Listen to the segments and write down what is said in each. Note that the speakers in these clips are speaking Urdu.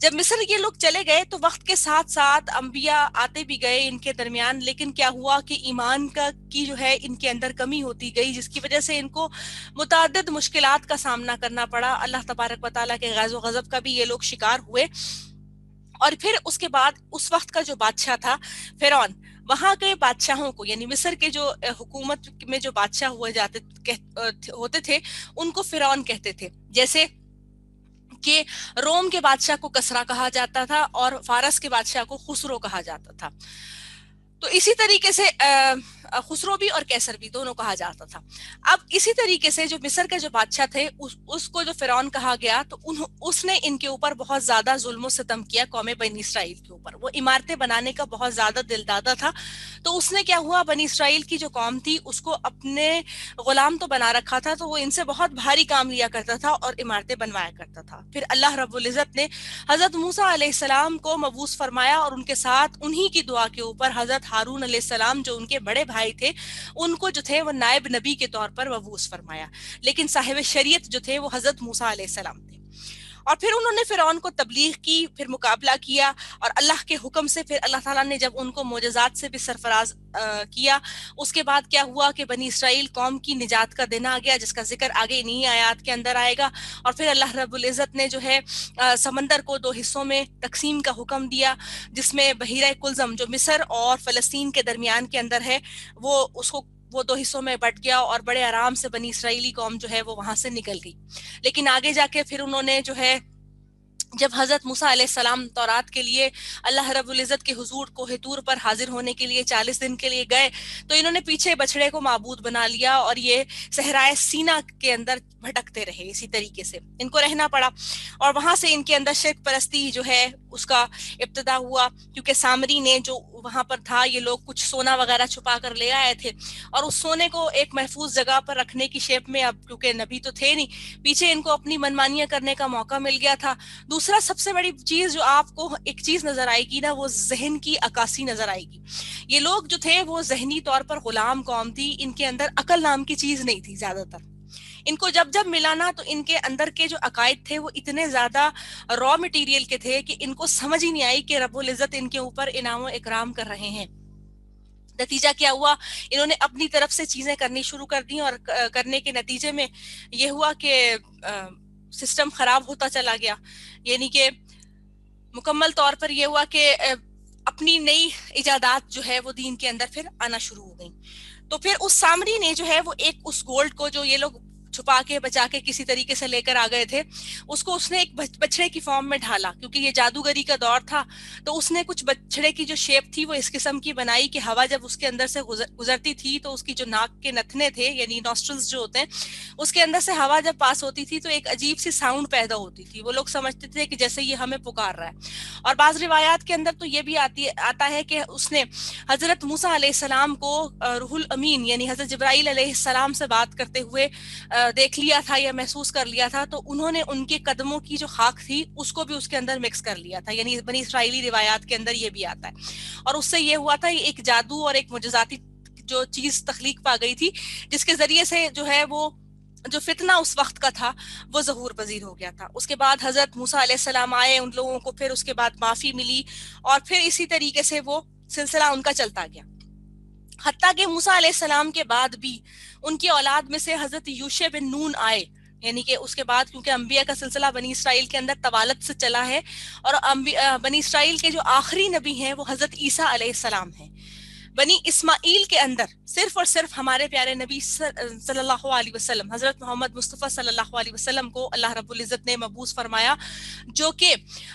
جب مصر یہ لوگ چلے گئے تو وقت کے ساتھ ساتھ انبیاء آتے بھی گئے ان کے درمیان، لیکن کیا ہوا کہ ایمان کی جو ہے ان کے اندر کمی ہوتی گئی، جس کی وجہ سے ان کو متعدد مشکلات کا سامنا کرنا پڑا، اللہ تبارک و تعالیٰ کے غیظ و غضب کا بھی یہ لوگ شکار ہوئے۔ اور پھر اس کے بعد اس وقت کا جو بادشاہ تھا فرعون، وہاں کے بادشاہوں کو یعنی مصر کے جو حکومت میں جو بادشاہ ہوتے تھے ان کو فرعون کہتے تھے، جیسے کہ روم کے بادشاہ کو کسرا کہا جاتا تھا اور فارس کے بادشاہ کو خسرو کہا جاتا تھا۔ تو اسی طریقے سے خسرو بھی اور کیسر بھی دونوں کہا جاتا تھا۔ اب اسی طریقے سے جو مصر کے جو بادشاہ تھے اس کو جو فرعون کہا گیا، تو اس نے ان کے اوپر بہت زیادہ ظلم و ستم کیا، قوم بنی اسرائیل کے اوپر۔ وہ عمارتیں بنانے کا بہت زیادہ دل دادا تھا، تو اس نے کیا ہوا، بنی اسرائیل کی جو قوم تھی اس کو اپنے غلام تو بنا رکھا تھا، تو وہ ان سے بہت بھاری کام لیا کرتا تھا اور عمارتیں بنوایا کرتا تھا۔ پھر اللہ رب العزت نے حضرت موسیٰ علیہ السلام کو مبعوث فرمایا اور ان کے ساتھ انہی کی دعا کے اوپر حضرت ہارون علیہ السلام جو ان کے بڑے بھائی تھے ان کو جو تھے وہ نائب نبی کے طور پر مبعوث فرمایا، لیکن صاحب شریعت جو تھے وہ حضرت موسیٰ علیہ السلام تھے۔ اور پھر انہوں نے فرعون کو تبلیغ کی، پھر مقابلہ کیا، اور اللہ کے حکم سے پھر اللہ تعالیٰ نے جب ان کو معجزات سے بھی سرفراز کیا، اس کے بعد کیا ہوا کہ بنی اسرائیل قوم کی نجات کا دن آ گیا، جس کا ذکر آگے انہی آیات کے اندر آئے گا۔ اور پھر اللہ رب العزت نے جو ہے سمندر کو 2 حصوں میں تقسیم کا حکم دیا، جس میں بحیرہ کلزم جو مصر اور فلسطین کے درمیان کے اندر ہے وہ 2 حصوں میں بٹ گیا، اور بڑے آرام سے بنی اسرائیلی قوم جو ہے وہ وہاں سے نکل گئی۔ لیکن آگے جا کے پھر انہوں نے جو ہے جب حضرت موسیٰ علیہ السلام تورات کے لیے اللہ رب العزت کے حضور کوہ طور پر حاضر ہونے کے لیے 40 دن کے لیے گئے، تو انہوں نے پیچھے بچڑے کو معبود بنا لیا اور یہ صحرائے سینا کے اندر بھٹکتے رہے، اسی طریقے سے ان کو رہنا پڑا، اور وہاں سے ان کے اندر شرک پرستی جو ہے اس کا ابتدا ہوا، کیونکہ سامری نے جو وہاں پر تھا یہ لوگ کچھ سونا وغیرہ چھپا کر لے آئے تھے، اور اس سونے کو ایک محفوظ جگہ پر رکھنے کی شیپ میں، اب کیونکہ نبی تو تھے نہیں، پیچھے ان کو اپنی منمانیاں کرنے کا موقع مل گیا تھا۔ دوسرا سب سے بڑی چیز جو آپ کو ایک چیز نظر آئے گی نا، وہ ذہن کی عکاسی نظر آئے گی۔ یہ لوگ جو تھے وہ ذہنی طور پر غلام قوم تھی، ان کے اندر عقل نام کی چیز نہیں تھی زیادہ تر۔ ان کو جب ملانا تو ان کے اندر کے جو عقائد تھے وہ اتنے زیادہ را مٹیریل کے تھے کہ ان کو سمجھ ہی نہیں آئی کہ رب العزت ان کے اوپر انعام و اکرام کر رہے ہیں۔ نتیجہ کیا ہوا، انہوں نے اپنی طرف سے چیزیں کرنی شروع کر دی، اور کرنے کے نتیجے میں یہ ہوا کہ سسٹم خراب ہوتا چلا گیا، یعنی کہ مکمل طور پر یہ ہوا کہ اپنی نئی ایجادات جو ہے وہ دین کے اندر پھر آنا شروع ہو گئیں۔ تو پھر اس سامری نے جو ہے وہ ایک اس گولڈ کو جو یہ لوگ چھپا کے بچا کے کسی طریقے سے لے کر آ گئے تھے، اس نے ایک بچڑے کی فارم میں ڈھالا، کیونکہ یہ جادوگری کا دور تھا، تو اس نے کچھ بچڑے کی جو شیپ تھی وہ اس قسم کی بنائی کہ ہوا جب اس کے اندر سے گزرتی تھی تو اس کی جو ناک کے نتنے تھے یعنی نوسٹرلز جو ہوتے ہیں، اس کے اندر سے ہوا جب پاس ہوتی تھی تو ایک عجیب سی ساؤنڈ پیدا ہوتی تھی، وہ لوگ سمجھتے تھے کہ جیسے یہ ہمیں پکار رہا ہے۔ اور بعض روایات کے اندر تو یہ بھی آتا ہے کہ اس نے حضرت موسیٰ علیہ السلام کو روح الامین یعنی حضرت جبرائیل علیہ السلام سے بات کرتے ہوئے دیکھ لیا تھا یا محسوس کر لیا تھا، تو انہوں نے ان کے قدموں کی جو خاک تھی اس کو بھی اس کے اندر مکس کر لیا تھا، یعنی بنی اسرائیلی روایات کے اندر یہ بھی آتا ہے۔ اور اس سے یہ ہوا تھا ایک جادو اور ایک معجزاتی جو چیز تخلیق پا گئی تھی، جس کے ذریعے سے جو ہے وہ جو فتنہ اس وقت کا تھا وہ ظہور پذیر ہو گیا تھا۔ اس کے بعد حضرت موسیٰ علیہ السلام آئے، ان لوگوں کو پھر اس کے بعد معافی ملی، اور پھر اسی طریقے سے وہ سلسلہ ان کا چلتا گیا، حتیٰ کہ موسیٰ علیہ السلام کے بعد بھی ان کی اولاد میں سے حضرت یوشع بن نون آئے، یعنی کہ اس کے بعد کیونکہ انبیاء کا سلسلہ بنی اسرائیل کے اندر طوالت سے چلا ہے، اور بنی اسرائیل کے جو آخری نبی ہیں وہ حضرت عیسیٰ علیہ السلام ہیں۔ بنی اسماعیل کے اندر صرف اور صرف ہمارے پیارے نبی صلی اللہ علیہ وسلم حضرت محمد مصطفیٰ صلی اللہ علیہ وسلم کو اللہ رب العزت نے مبعوث فرمایا، جو کہ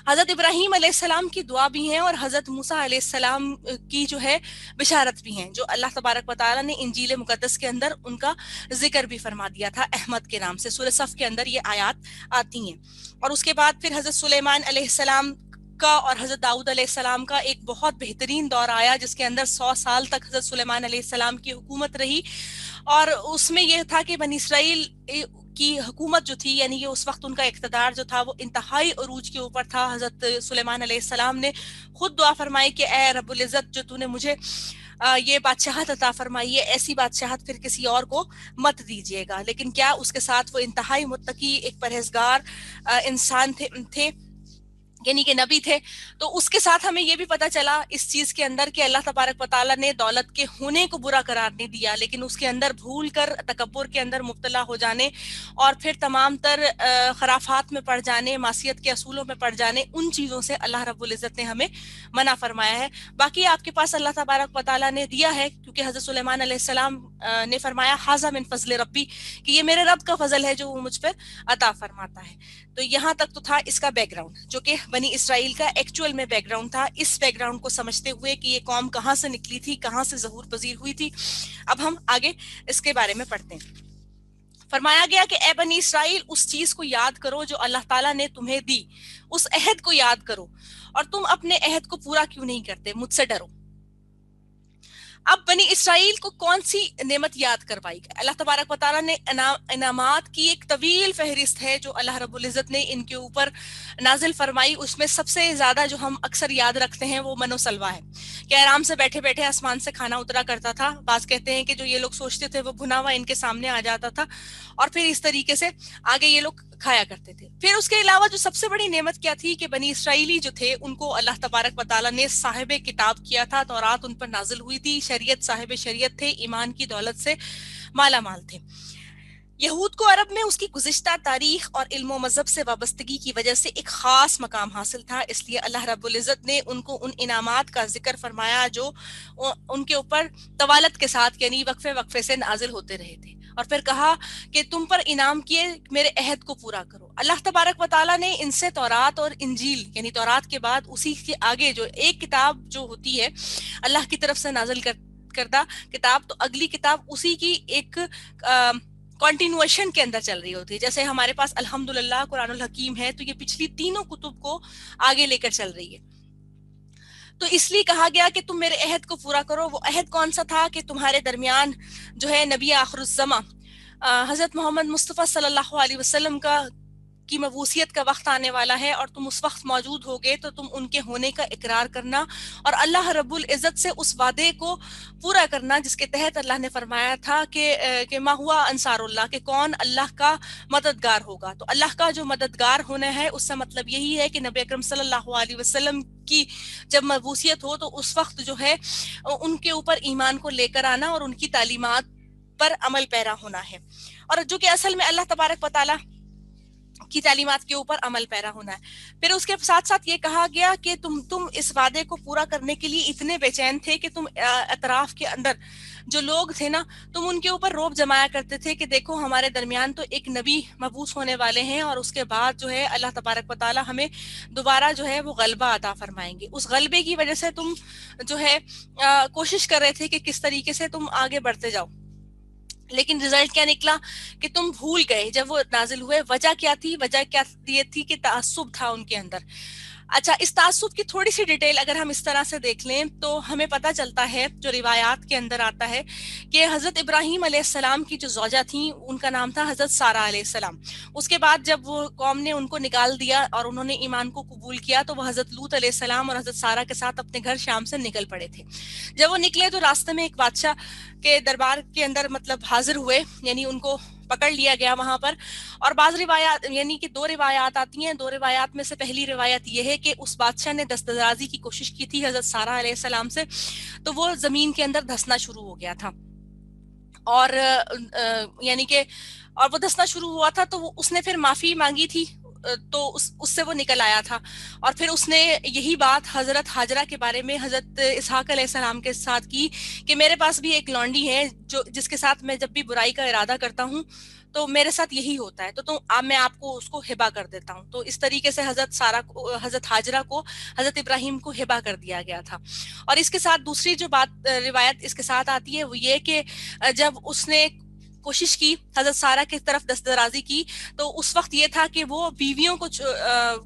حضرت ابراہیم علیہ السلام کی دعا بھی ہیں اور حضرت موسیٰ علیہ السلام کی جو ہے بشارت بھی ہیں، جو اللہ تبارک و تعالیٰ نے انجیل مقدس کے اندر ان کا ذکر بھی فرما دیا تھا احمد کے نام سے، سورہ صف کے اندر یہ آیات آتی ہیں۔ اور اس کے بعد پھر حضرت سلیمان علیہ السلام کا اور حضرت داؤد علیہ السلام کا ایک بہت بہترین دور آیا، جس کے اندر 100 سال تک حضرت سلیمان علیہ السلام کی حکومت رہی، اور اس میں یہ تھا کہ بنی اسرائیل کی حکومت جو تھی، یعنی کہ اس وقت ان کا اقتدار جو تھا وہ انتہائی عروج کے اوپر تھا۔ حضرت سلیمان علیہ السلام نے خود دعا فرمائی کہ اے رب العزت، جو تو نے مجھے یہ بادشاہت عطا فرمائی ہے، ایسی بادشاہت پھر کسی اور کو مت دیجیے گا۔ لیکن کیا اس کے ساتھ وہ انتہائی متقی ایک پرہیزگار انسان تھے یعنی کہ نبی تھے. تو اس کے ساتھ ہمیں یہ بھی پتہ چلا اس چیز کے اندر کہ اللہ تبارک و تعالیٰ نے دولت کے ہونے کو برا قرار نہیں دیا، لیکن اس کے اندر بھول کر تکبر کے اندر مبتلا ہو جانے اور پھر تمام تر خرافات میں پڑ جانے، معصیت کے اصولوں میں پڑ جانے، ان چیزوں سے اللہ رب العزت نے ہمیں منع فرمایا ہے. باقی آپ کے پاس اللہ تبارک و تعالیٰ نے دیا ہے، کیونکہ حضرت سلیمان علیہ السلام نے فرمایا ھذا من فضل ربی، کہ یہ میرے رب کا فضل ہے جو وہ مجھ پر عطا فرماتا ہے. تو یہاں تک تو تھا اس کا بیک گراؤنڈ، جو کہ بنی اسرائیل کا ایکچوئل میں بیک گراؤنڈ تھا. اس بیک گراؤنڈ کو سمجھتے ہوئے کہ یہ قوم کہاں سے نکلی تھی، کہاں سے ظہور پذیر ہوئی تھی، اب ہم آگے اس کے بارے میں پڑھتے ہیں. فرمایا گیا کہ اے بنی اسرائیل، اس چیز کو یاد کرو جو اللہ تعالیٰ نے تمہیں دی، اس عہد کو یاد کرو، اور تم اپنے عہد کو پورا کیوں نہیں کرتے، مجھ سے ڈرو. اب بنی اسرائیل کو کون سی نعمت یاد کروائی گئی؟ اللہ تبارک و تعالیٰ نے انعامات کی ایک طویل فہرست ہے جو اللہ رب العزت نے ان کے اوپر نازل فرمائی. اس میں سب سے زیادہ جو ہم اکثر یاد رکھتے ہیں وہ من و سلوہ ہے، کہ آرام سے بیٹھے بیٹھے آسمان سے کھانا اترا کرتا تھا. بعض کہتے ہیں کہ جو یہ لوگ سوچتے تھے وہ بھنا ہوا ان کے سامنے آ جاتا تھا، اور پھر اس طریقے سے آگے یہ لوگ کھایا کرتے تھے. پھر اس کے علاوہ جو سب سے بڑی نعمت کیا تھی کہ بنی اسرائیلی جو تھے ان کو اللہ تبارک و تعالیٰ نے صاحب کتاب کیا تھا. تورات ان پر نازل ہوئی تھی، شریعت، صاحب شریعت تھے، ایمان کی دولت سے مالا مال تھے. یہود کو عرب میں اس کی گزشتہ تاریخ اور علم و مذہب سے وابستگی کی وجہ سے ایک خاص مقام حاصل تھا، اس لیے اللہ رب العزت نے ان کو ان انعامات کا ذکر فرمایا جو ان کے اوپر طوالت کے ساتھ یعنی وقفے وقفے سے نازل ہوتے رہے تھے. اور پھر کہا کہ تم پر انعام کیے، میرے عہد کو پورا کرو. اللہ تبارک و تعالیٰ نے ان سے تورات اور انجیل، یعنی تورات کے بعد اسی کے آگے جو ایک کتاب جو ہوتی ہے اللہ کی طرف سے نازل کردہ کتاب، تو اگلی کتاب اسی کی ایک کنٹینویشن کے اندر چل رہی ہوتی ہے. جیسے ہمارے پاس الحمدللہ قرآن الحکیم ہے، تو یہ پچھلی تینوں کتب کو آگے لے کر چل رہی ہے. تو اس لیے کہا گیا کہ تم میرے عہد کو پورا کرو. وہ عہد کون سا تھا؟ کہ تمہارے درمیان جو ہے نبی آخر الزماں حضرت محمد مصطفیٰ صلی اللہ علیہ وسلم کی مبعوثیت کا وقت آنے والا ہے، اور تم اس وقت موجود ہوگے تو تم ان کے ہونے کا اقرار کرنا اور اللہ رب العزت سے اس وعدے کو پورا کرنا جس کے تحت اللہ نے فرمایا تھا کہ ما ہوا انصار اللہ، کہ کون اللہ کا مددگار ہوگا. تو اللہ کا جو مددگار ہونا ہے اس کا مطلب یہی ہے کہ نبی اکرم صلی اللہ علیہ وسلم کی جب مبعوثیت ہو تو اس وقت جو ہے ان کے اوپر ایمان کو لے کر آنا اور ان کی تعلیمات پر عمل پیرا ہونا ہے، اور جو کہ اصل میں اللہ تبارک و تعالیٰ کی تعلیمات کے اوپر عمل پیرا ہونا ہے. پھر اس کے ساتھ ساتھ یہ کہا گیا کہ تم اس وعدے کو پورا کرنے کے لیے اتنے بے چین تھے کہ تم اطراف کے اندر جو لوگ تھے نا، تم ان کے اوپر روب جمایا کرتے تھے کہ دیکھو ہمارے درمیان تو ایک نبی مبعوث ہونے والے ہیں، اور اس کے بعد جو ہے اللہ تبارک و تعالیٰ ہمیں دوبارہ جو ہے وہ غلبہ عطا فرمائیں گے. اس غلبے کی وجہ سے تم جو ہے کوشش کر رہے تھے کہ کس طریقے سے تم آگے بڑھتے جاؤ، لیکن رزلٹ کیا نکلا کہ تم بھول گئے جب وہ نازل ہوئے. وجہ کیا تھی؟ وجہ کیا یہ تھی کہ تعصب تھا ان کے اندر. اچھا، اس تعصب کی تھوڑی سی ڈیٹیل اگر ہم اس طرح سے دیکھ لیں تو ہمیں پتہ چلتا ہے، جو روایات کے اندر آتا ہے کہ حضرت ابراہیم علیہ السلام کی جو زوجہ تھیں ان کا نام تھا حضرت سارہ علیہ السلام. اس کے بعد جب وہ قوم نے ان کو نکال دیا اور انہوں نے ایمان کو قبول کیا تو وہ حضرت لوط علیہ السلام اور حضرت سارہ کے ساتھ اپنے گھر شام سے نکل پڑے تھے. جب وہ نکلے تو راستے میں ایک بادشاہ کے دربار کے اندر مطلب حاضر ہوئے، یعنی ان کو پکڑ لیا گیا وہاں پر. اور بعض روایات یعنی کہ دو روایات آتی ہیں. دو روایات میں سے پہلی روایت یہ ہے کہ اس بادشاہ نے دست درازی کی کوشش کی تھی حضرت سارہ علیہ السلام سے، تو وہ زمین کے اندر دھسنا شروع ہو گیا تھا، اور یعنی کہ اور وہ دھسنا شروع ہوا تھا تو اس نے پھر معافی مانگی تھی تو اس سے وہ نکل آیا تھا. اور پھر اس نے یہی بات حضرت ہاجرہ کے بارے میں حضرت اسحاق علیہ السلام کے ساتھ کی کہ میرے پاس بھی ایک لونڈی ہے جس کے ساتھ میں جب بھی برائی کا ارادہ کرتا ہوں تو میرے ساتھ یہی ہوتا ہے، تو میں آپ کو اس کو ہبہ کر دیتا ہوں. تو اس طریقے سے حضرت ہاجرہ کو حضرت ابراہیم کو ہبہ کر دیا گیا تھا. اور اس کے ساتھ دوسری جو روایت اس کے ساتھ آتی ہے وہ یہ کہ جب اس نے کوشش کی حضرت سارہ کی طرف دست درازی کی تو اس وقت یہ تھا کہ وہ بیویوں کو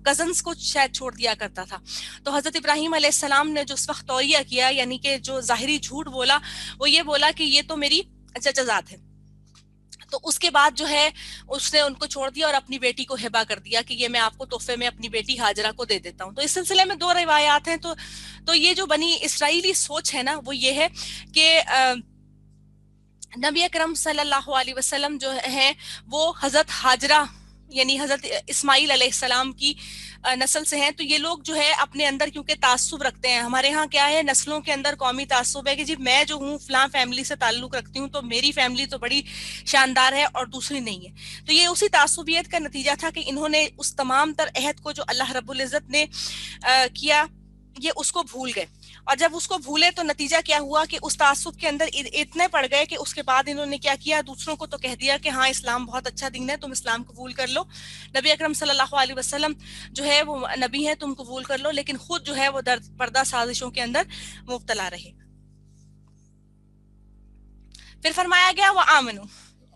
کزنس کو شاید چھوڑ دیا کرتا تھا. تو حضرت ابراہیم علیہ السلام نے جو اس وقت توریہ کیا، یعنی کہ جو ظاہری جھوٹ بولا، وہ یہ بولا کہ یہ تو میری چچا ہے. تو اس کے بعد جو ہے اس نے ان کو چھوڑ دیا اور اپنی بیٹی کو ہبہ کر دیا کہ یہ میں آپ کو تحفے میں اپنی بیٹی ہاجرہ کو دے دیتا ہوں. تو اس سلسلے میں دو روایات ہیں. تو یہ جو بنی اسرائیلی سوچ ہے نا وہ یہ ہے کہ نبی اکرم صلی اللہ علیہ وسلم جو ہیں وہ حضرت ہاجرہ یعنی حضرت اسماعیل علیہ السلام کی نسل سے ہیں، تو یہ لوگ جو ہے اپنے اندر کیونکہ تعصب رکھتے ہیں. ہمارے ہاں کیا ہے، نسلوں کے اندر قومی تعصب ہے کہ جی میں جو ہوں فلاں فیملی سے تعلق رکھتی ہوں تو میری فیملی تو بڑی شاندار ہے اور دوسری نہیں ہے. تو یہ اسی تعصبیت کا نتیجہ تھا کہ انہوں نے اس تمام تر عہد کو جو اللہ رب العزت نے کیا، یہ اس کو بھول گئے. اور جب اس کو بھولے تو نتیجہ کیا ہوا کہ اس تعصب کے اندر اتنے پڑ گئے کہ اس کے بعد انہوں نے کیا کیا، دوسروں کو تو کہہ دیا کہ ہاں اسلام بہت اچھا دین ہے، تم اسلام قبول کر لو، نبی اکرم صلی اللہ علیہ وسلم جو ہے وہ نبی ہے، تم قبول کر لو، لیکن خود جو ہے وہ پردہ سازشوں کے اندر مبتلا رہے. پھر فرمایا گیا وہ آمنو،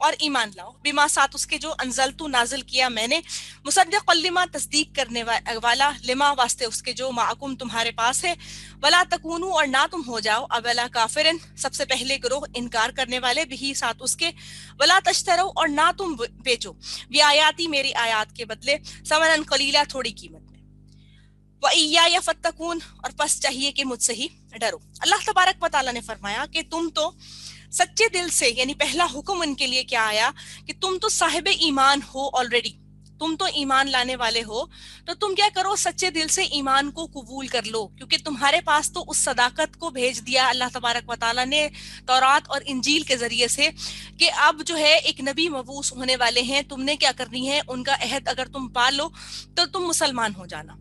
اور ایمان لاؤ، بما ساتھ اس کے جو انزلتو نازل کیا میں نے، مصدق لما تصدیق کرنے والا، لما واسطے اس کے جو معکم تمہارے پاس ہے، ولا تکونو اور نہ تم ہو جاؤ، اولا کافرن سب سے پہلے گروہ انکار کرنے والے، بھی ساتھ اس کے، ولا تشترو اور نہ تم بیچو، بھی آیاتی میری آیات کے بدلے، ثمنن قلیلا تھوڑی قیمت میں، وَإِيَّايَ فَاتَّقُونَ اور پس چاہیے کہ مجھ سے ہی ڈرو. اللہ تبارک و تعالیٰ نے فرمایا کہ تم تو سچے دل سے، یعنی پہلا حکم ان کے لیے کیا آیا کہ تم تو صاحب ایمان ہو آلریڈی، تم تو ایمان لانے والے ہو، تو تم کیا کرو، سچے دل سے ایمان کو قبول کر لو، کیونکہ تمہارے پاس تو اس صداقت کو بھیج دیا اللہ تبارک و تعالیٰ نے تورات اور انجیل کے ذریعے سے کہ اب جو ہے ایک نبی مبعوث ہونے والے ہیں، تم نے کیا کرنی ہے، ان کا عہد اگر تم پالو تو تم مسلمان ہو جانا.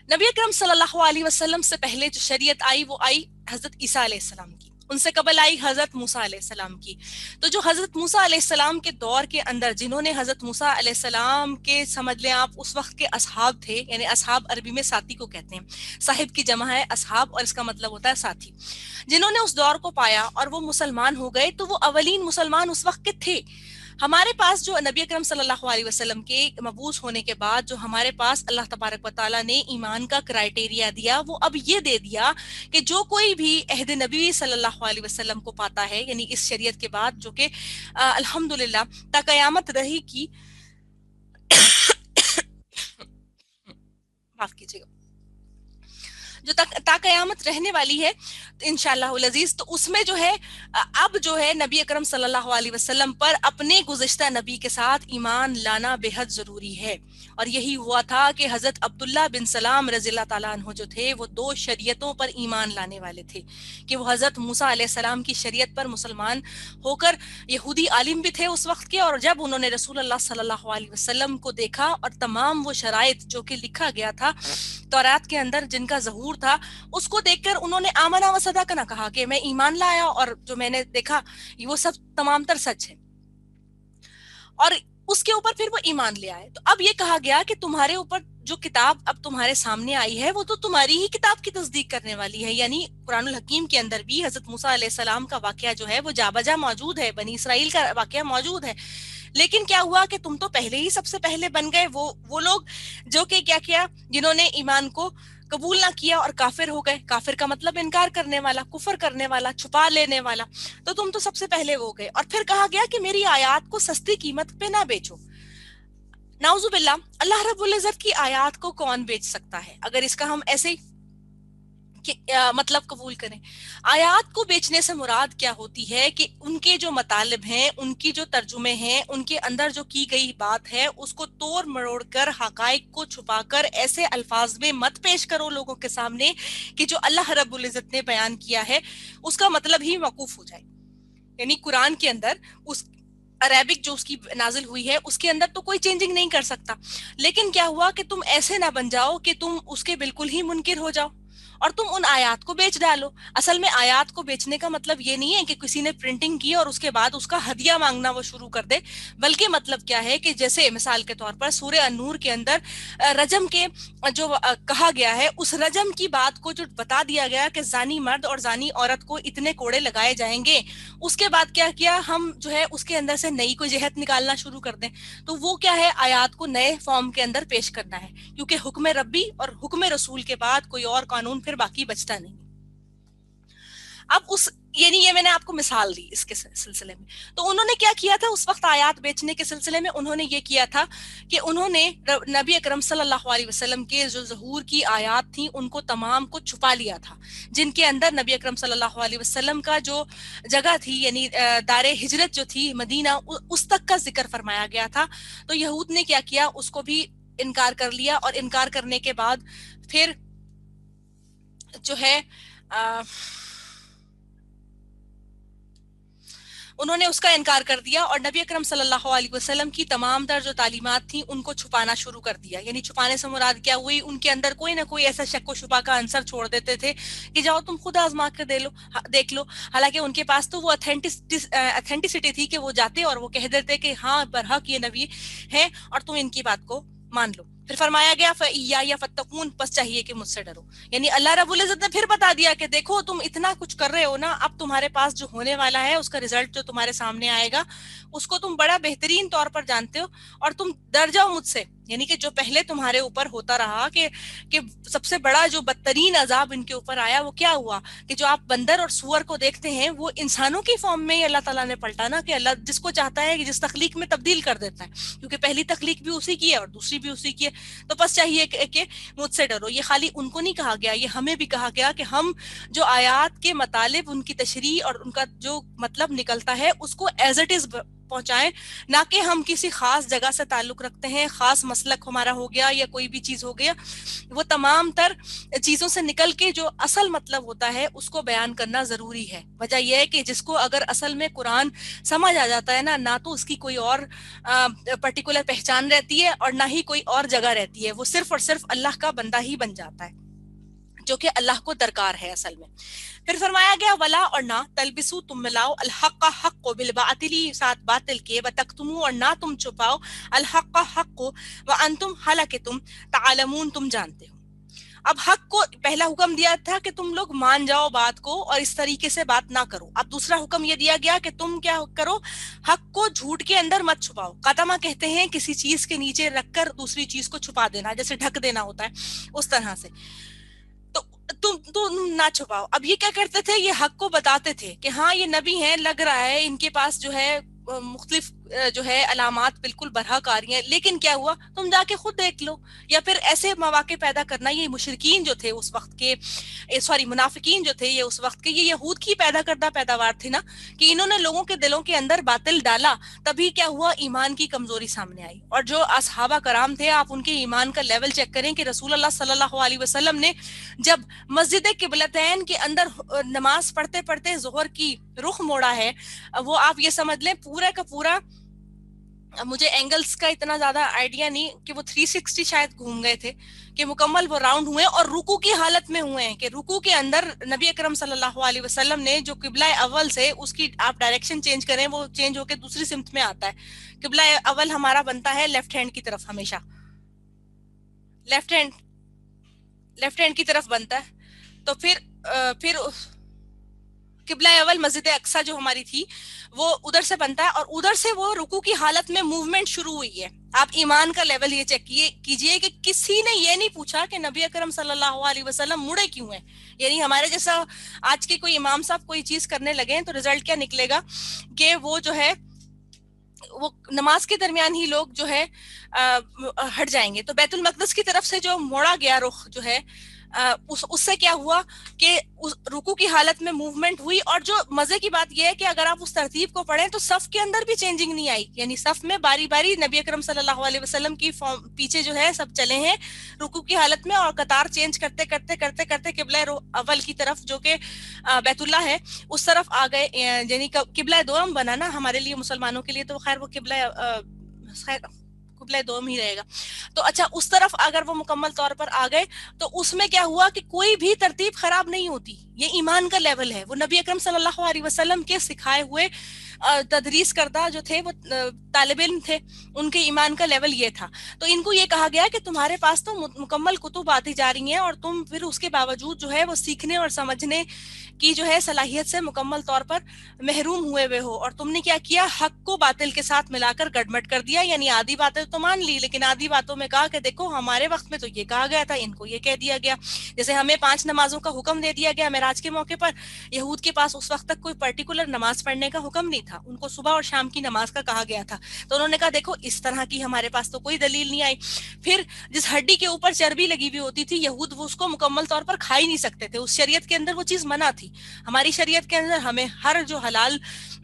نبی اکرم صلی اللہ علیہ وسلم سے پہلے جو شریعت آئی وہ آئی حضرت عیسیٰ علیہ السلام کی، ان سے قبل آئی حضرت موسیٰ علیہ السلام کی. تو جو حضرت موسیٰ علیہ السلام کے دور کے اندر جنہوں نے حضرت موسیٰ علیہ السلام کے، سمجھ لیں آپ اس وقت کے اصحاب تھے، یعنی اصحاب عربی میں ساتھی کو کہتے ہیں، صاحب کی جمع ہے اصحاب اور اس کا مطلب ہوتا ہے ساتھی، جنہوں نے اس دور کو پایا اور وہ مسلمان ہو گئے، تو وہ اولین مسلمان اس وقت کے تھے. ہمارے پاس جو نبی اکرم صلی اللہ علیہ وسلم کے مبعوث ہونے کے بعد جو ہمارے پاس اللہ تبارک و تعالیٰ نے ایمان کا کرائٹیریا دیا، وہ اب یہ دے دیا کہ جو کوئی بھی عہد نبی صلی اللہ علیہ وسلم کو پاتا ہے، یعنی اس شریعت کے بعد جو کہ الحمدللہ تا قیامت رہی کی معاف کیجیے گا، جو تا قیامت رہنے والی ہے انشاءاللہ العزیز، تو اس میں جو ہے اب جو ہے نبی اکرم صلی اللہ علیہ وسلم پر اپنے گزشتہ نبی کے ساتھ ایمان لانا بے حد ضروری ہے. اور یہی ہوا تھا کہ حضرت عبداللہ بن سلام رضی اللہ تعالیٰ عنہ جو تھے وہ 2 شریعتوں پر ایمان لانے والے تھے، کہ وہ حضرت موسیٰ علیہ السلام کی شریعت پر مسلمان ہو کر یہودی عالم بھی تھے اس وقت کے، اور جب انہوں نے رسول اللہ صلی اللہ علیہ وسلم کو دیکھا اور تمام وہ شرائط جو کہ لکھا گیا تھا تورات کے اندر جن کا ظہور تھا، اس کو دیکھ کر انہوں نے آمنا و صدقنا کہا کہ میں ایمان لایا اور جو میں نے دیکھا وہ سب تمام تر سچ ہے، اور اس کے اوپر پھر وہ ایمان لے آئے. تو اب یہ کہا گیا کہ تمہارے اوپر جو کتاب اب تمہارے سامنے آئی ہے وہ تو تمہاری ہی کتاب کی تصدیق کرنے والی ہے، یعنی قرآن الحکیم کے اندر بھی حضرت موسیٰ علیہ السلام کا واقعہ جو ہے وہ جا بجا موجود ہے، بنی اسرائیل کا واقعہ موجود ہے. لیکن کیا ہوا کہ تم تو پہلے ہی سب سے پہلے بن گئے وہ لوگ جو کہ کیا کیا، جنہوں نے ایمان کو قبول نہ کیا اور کافر ہو گئے. کافر کا مطلب انکار کرنے والا، کفر کرنے والا، چھپا لینے والا. تو تم تو سب سے پہلے ہو گئے. اور پھر کہا گیا کہ میری آیات کو سستی قیمت پہ نہ بیچو. نعوذ باللہ، اللہ رب العزت کی آیات کو کون بیچ سکتا ہے اگر اس کا ہم ایسے ہی مطلب قبول کریں. آیات کو بیچنے سے مراد کیا ہوتی ہے کہ ان کے جو مطالب ہیں، ان کی جو ترجمے ہیں، ان کے اندر جو کی گئی بات ہے اس کو توڑ مروڑ کر، حقائق کو چھپا کر ایسے الفاظ میں مت پیش کرو لوگوں کے سامنے کہ جو اللہ رب العزت نے بیان کیا ہے اس کا مطلب ہی موقوف ہو جائے. یعنی قرآن کے اندر اس عربک جو اس کی نازل ہوئی ہے اس کے اندر تو کوئی چینجنگ نہیں کر سکتا، لیکن کیا ہوا کہ تم ایسے نہ بن جاؤ کہ تم اس کے بالکل ہی منکر ہو جاؤ اور تم ان آیات کو بیچ ڈالو. اصل میں آیات کو بیچنے کا مطلب یہ نہیں ہے کہ کسی نے پرنٹنگ کی اور اس کے بعد اس کا ہدیہ مانگنا وہ شروع کر دے، بلکہ مطلب کیا ہے کہ جیسے مثال کے طور پر سورہ النور کے اندر رجم کے جو کہا گیا ہے، اس رجم کی بات کو جو بتا دیا گیا کہ زانی مرد اور زانی عورت کو اتنے کوڑے لگائے جائیں گے، اس کے بعد کیا کیا ہم جو ہے اس کے اندر سے نئی کوئی جہت نکالنا شروع کر دیں. تو وہ کیا ہے، آیات کو نئے فارم کے اندر پیش کرنا ہے، کیونکہ حکم ربی اور حکم رسول کے بعد کوئی اور قانون پھر باقی بچتا نہیں. اب اس یعنی یہ میں نے آپ کو مثال دی اس کے سلسلے میں. تو انہوں نے کیا کیا تھا اس وقت آیات بیچنے کے سلسلے میں؟ انہوں نے یہ کیا تھا کہ انہوں نے نبی اکرم صلی اللہ علیہ وسلم کے جو ظہور کی آیات تھیں ان کو تمام کو چھپا لیا تھا، جن کے اندر نبی اکرم صلی اللہ علیہ وسلم کا جو جگہ تھی یعنی دار ہجرت جو تھی مدینہ، اس تک کا ذکر فرمایا گیا تھا. تو یہود نے کیا کیا، اس کو بھی انکار کر لیا، اور انکار کرنے کے بعد پھر جو ہے انہوں نے اس کا انکار کر دیا، اور نبی اکرم صلی اللہ علیہ وسلم کی تمام تر جو تعلیمات تھیں ان کو چھپانا شروع کر دیا. یعنی چھپانے سے مراد کیا ہوئی، ان کے اندر کوئی نہ کوئی ایسا شک و شبہ کا عنصر چھوڑ دیتے تھے کہ جاؤ تم خود آزما کر دیکھ لو. حالانکہ ان کے پاس تو وہ اتھینٹسٹی تھی کہ وہ جاتے اور وہ کہہ دیتے کہ ہاں برحق یہ نبی ہے اور تم ان کی بات کو مان لو. پھر فرمایا گیا فَإِيَّايَ فَاتَّقُونَ، پس چاہیے کہ مجھ سے ڈرو. یعنی اللہ رب العزت نے پھر بتا دیا کہ دیکھو تم اتنا کچھ کر رہے ہو نا، اب تمہارے پاس جو ہونے والا ہے اس کا رزلٹ جو تمہارے سامنے آئے گا اس کو تم بڑا بہترین طور پر جانتے ہو، اور تم ڈر جاؤ مجھ سے. یعنی کہ جو پہلے تمہارے اوپر ہوتا رہا کہ سب سے بڑا جو بدترین عذاب ان کے اوپر آیا وہ کیا ہوا کہ جو آپ بندر اور سور کو دیکھتے ہیں وہ انسانوں کی فارم میں ہی اللہ تعالیٰ نے پلٹا نا، کہ اللہ جس کو چاہتا ہے کہ جس تخلیق میں تبدیل کر دیتا ہے، کیونکہ پہلی تخلیق بھی اسی کی ہے اور دوسری بھی اسی کی ہے. تو بس چاہیے کہ مجھ سے ڈرو. یہ خالی ان کو نہیں کہا گیا، یہ ہمیں بھی کہا گیا کہ ہم جو آیات کے مطالب، ان کی تشریح اور ان کا جو مطلب نکلتا ہے اس کو ایز اٹ از پہنچائیں، نہ کہ ہم کسی خاص جگہ سے تعلق رکھتے ہیں، خاص مسلک ہمارا ہو گیا یا کوئی بھی چیز ہو گیا. وہ تمام تر چیزوں سے نکل کے جو اصل مطلب ہوتا ہے اس کو بیان کرنا ضروری ہے. وجہ یہ ہے کہ جس کو اگر اصل میں قرآن سمجھ آ جاتا ہے نا، نہ تو اس کی کوئی اور پرٹیکولر پہچان رہتی ہے اور نہ ہی کوئی اور جگہ رہتی ہے، وہ صرف اور صرف اللہ کا بندہ ہی بن جاتا ہے، جو کہ اللہ کو درکار ہے اصل میں. پھر فرمایا گیا ولا، اور نہ تلبسو، تم ملاؤ الحق حق کو بالباطل، ساتھ باطل کے، وتکتمو، اور نہ تم چھپاؤ الحق حق کو، وانتم، حالانکہ تم تعلمون، تم جانتے ہو. اب حق کو پہلا حکم دیا تھا کہ تم لوگ مان جاؤ بات کو اور اس طریقے سے بات نہ کرو. اب دوسرا حکم یہ دیا گیا کہ تم کیا کرو، حق کو جھوٹ کے اندر مت چھپاؤ. قدمہ کہتے ہیں کسی چیز کے نیچے رکھ کر دوسری چیز کو چھپا دینا، جیسے ڈھک دینا ہوتا ہے اس طرح سے. تم نہ چھپاؤ. اب یہ کیا کرتے تھے، یہ حق کو بتاتے تھے کہ ہاں یہ نبی ہیں، لگ رہا ہے ان کے پاس جو ہے مختلف جو ہے علامات بالکل برحق آ رہی ہیں، لیکن کیا ہوا تم جا کے خود دیکھ لو. یا پھر ایسے مواقع پیدا کرنا، یہ مشرکین جو تھے اس وقت کے، منافقین جو تھے یہ اس وقت کے، یہ یہود کی پیدا کردہ پیداوار تھی نا، کہ انہوں نے لوگوں کے دلوں کے اندر باطل ڈالا، تبھی کیا ہوا ایمان کی کمزوری سامنے آئی. اور جو اصحابہ کرام تھے، آپ ان کے ایمان کا لیول چیک کریں کہ رسول اللہ صلی اللہ علیہ وسلم نے جب مسجد قبلتین کے اندر نماز پڑھتے پڑھتے ظہر کی رخ موڑا ہے، وہ آپ یہ سمجھ لیں پورا کا پورا، مجھے اینگلز کا اتنا زیادہ آئیڈیا نہیں کہ وہ 360 شاید گھوم گئے تھے، کہ مکمل وہ راؤنڈ ہوئے اور رکوع کی حالت میں ہوئے ہیں، کہ رکوع کے اندر نبی اکرم صلی اللہ علیہ وسلم نے جو قبلہ اول سے اس کی آپ ڈائریکشن چینج کریں، وہ چینج ہو کے دوسری سمت میں آتا ہے. قبلہ اول ہمارا بنتا ہے لیفٹ ہینڈ کی طرف، ہمیشہ لیفٹ ہینڈ کی طرف بنتا ہے. تو پھر قبلہ اول مسجد اقصی جو ہماری تھی وہ ادھر سے بنتا ہے، اور ادھر سے وہ رکوع کی حالت میں موومنٹ شروع ہوئی ہے. آپ ایمان کا لیول یہ چیک کیجئے کہ کسی نے یہ نہیں پوچھا کہ نبی اکرم صلی اللہ علیہ وسلم مڑے کیوں ہیں. یعنی ہمارے جیسا آج کے کوئی امام صاحب کوئی چیز کرنے لگے تو رزلٹ کیا نکلے گا کہ وہ جو ہے وہ نماز کے درمیان ہی لوگ جو ہے ہٹ جائیں گے. تو بیت المقدس کی طرف سے جو موڑا گیا رخ جو ہے اس سے کیا ہوا کہ رکوع کی حالت میں موومنٹ ہوئی. اور جو مزے کی بات یہ ہے کہ اگر آپ اس ترتیب کو پڑھیں تو صف کے اندر بھی چینجنگ نہیں آئی، یعنی صف میں باری باری نبی اکرم صلی اللہ علیہ وسلم کی پیچھے جو ہے سب چلے ہیں رکوع کی حالت میں، اور قطار چینج کرتے کرتے کرتے کرتے قبلہ اول کی طرف جو کہ بیت اللہ ہے اس طرف آ گئے. یعنی قبلہ دوم بنا نا ہمارے لیے مسلمانوں کے لیے، تو خیر وہ قبلہ دوم ہی رہے گا. تو اچھا اس طرف اگر وہ مکمل طور پر آ گئے تو اس میں کیا ہوا کہ کوئی بھی ترتیب خراب نہیں ہوتی. یہ ایمان کا لیول ہے، وہ نبی اکرم صلی اللہ علیہ وسلم کے سکھائے ہوئے تدریس کردہ جو تھے وہ طالب علم تھے، ان کے ایمان کا لیول یہ تھا. تو ان کو یہ کہا گیا کہ تمہارے پاس تو مکمل کتب آتی جا رہی ہیں اور تم پھر اس کے باوجود جو ہے وہ سیکھنے اور سمجھنے کی جو ہے صلاحیت سے مکمل طور پر محروم ہوئے ہو، اور تم نے کیا کیا، حق کو باطل کے ساتھ ملا کر گڑمٹ کر دیا. یعنی آدھی باتیں تو مان لی, لیکن آدھی باتوں میں کہا کہ دیکھو ہمارے وقت میں تو یہ کہا گیا تھا, ان کو یہ کہہ دیا گیا. جیسے ہمیں 5 نمازوں کا حکم دے دیا گیا معراج کے موقع پر, یہود کے پاس اس وقت تک کوئی پرٹیکولر نماز پڑھنے کا حکم نہیں تھا, ان کو صبح اور شام کی نماز کا کہا گیا تھا. تو انہوں نے کہا دیکھو اس طرح کی ہمارے پاس تو کوئی دلیل نہیں آئی. پھر جس ہڈی کے اوپر چربی لگی ہوئی ہوتی تھی, یہود وہ اس کو مکمل طور پر کھا ہی نہیں سکتے تھے, اس شریعت کے اندر وہ چیز منع تھی. ہماری شریعت کے اندر ہمیں ہر جو حلال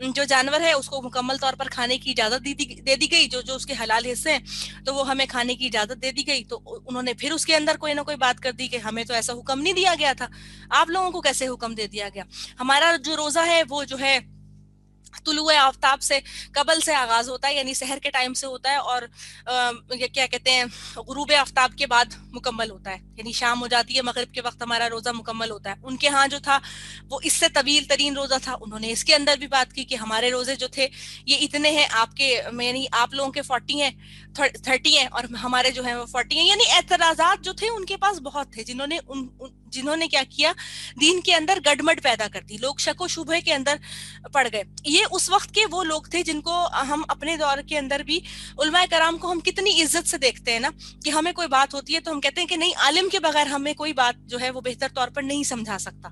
جو جانور ہے اس کو مکمل طور پر کھانے کی اجازت دے دی گئی, جو اس کے حلال حصے ہیں تو وہ ہمیں کھانے کی اجازت دے دی گئی. تو انہوں نے پھر اس کے اندر کوئی نہ کوئی بات کر دی کہ ہمیں تو ایسا حکم نہیں دیا گیا تھا, آپ لوگوں کو کیسے حکم دے دیا گیا. ہمارا جو روزہ ہے وہ جو ہے طلوع آفتاب سے قبل سے آغاز ہوتا ہے, یعنی سحر کے ٹائم سے ہوتا ہے, اور کیا کہتے ہیں غروب آفتاب کے بعد مکمل ہوتا ہے, یعنی شام ہو جاتی ہے, مغرب کے وقت ہمارا روزہ مکمل ہوتا ہے. ان کے ہاں جو تھا وہ اس سے طویل ترین روزہ تھا. انہوں نے اس کے اندر بھی بات کی کہ ہمارے روزے جو تھے یہ اتنے ہیں, آپ کے یعنی آپ لوگوں کے 40 ہیں 30 ہیں اور ہمارے جو ہیں وہ 40 ہیں. یعنی اعتراضات جو تھے ان کے پاس بہت تھے, جنہوں نے کیا کیا, دین کے اندر گڑمڑ پیدا کر دی, لوگ شک و شبہ کے اندر پڑ گئے. یہ اس وقت کے وہ لوگ تھے جن کو ہم اپنے دور کے اندر بھی علماء کرام کو ہم کتنی عزت سے دیکھتے ہیں نا, کہ ہمیں کوئی بات ہوتی ہے تو ہم کہتے ہیں کہ نہیں, عالم کے بغیر ہمیں کوئی بات جو ہے وہ بہتر طور پر نہیں سمجھا سکتا.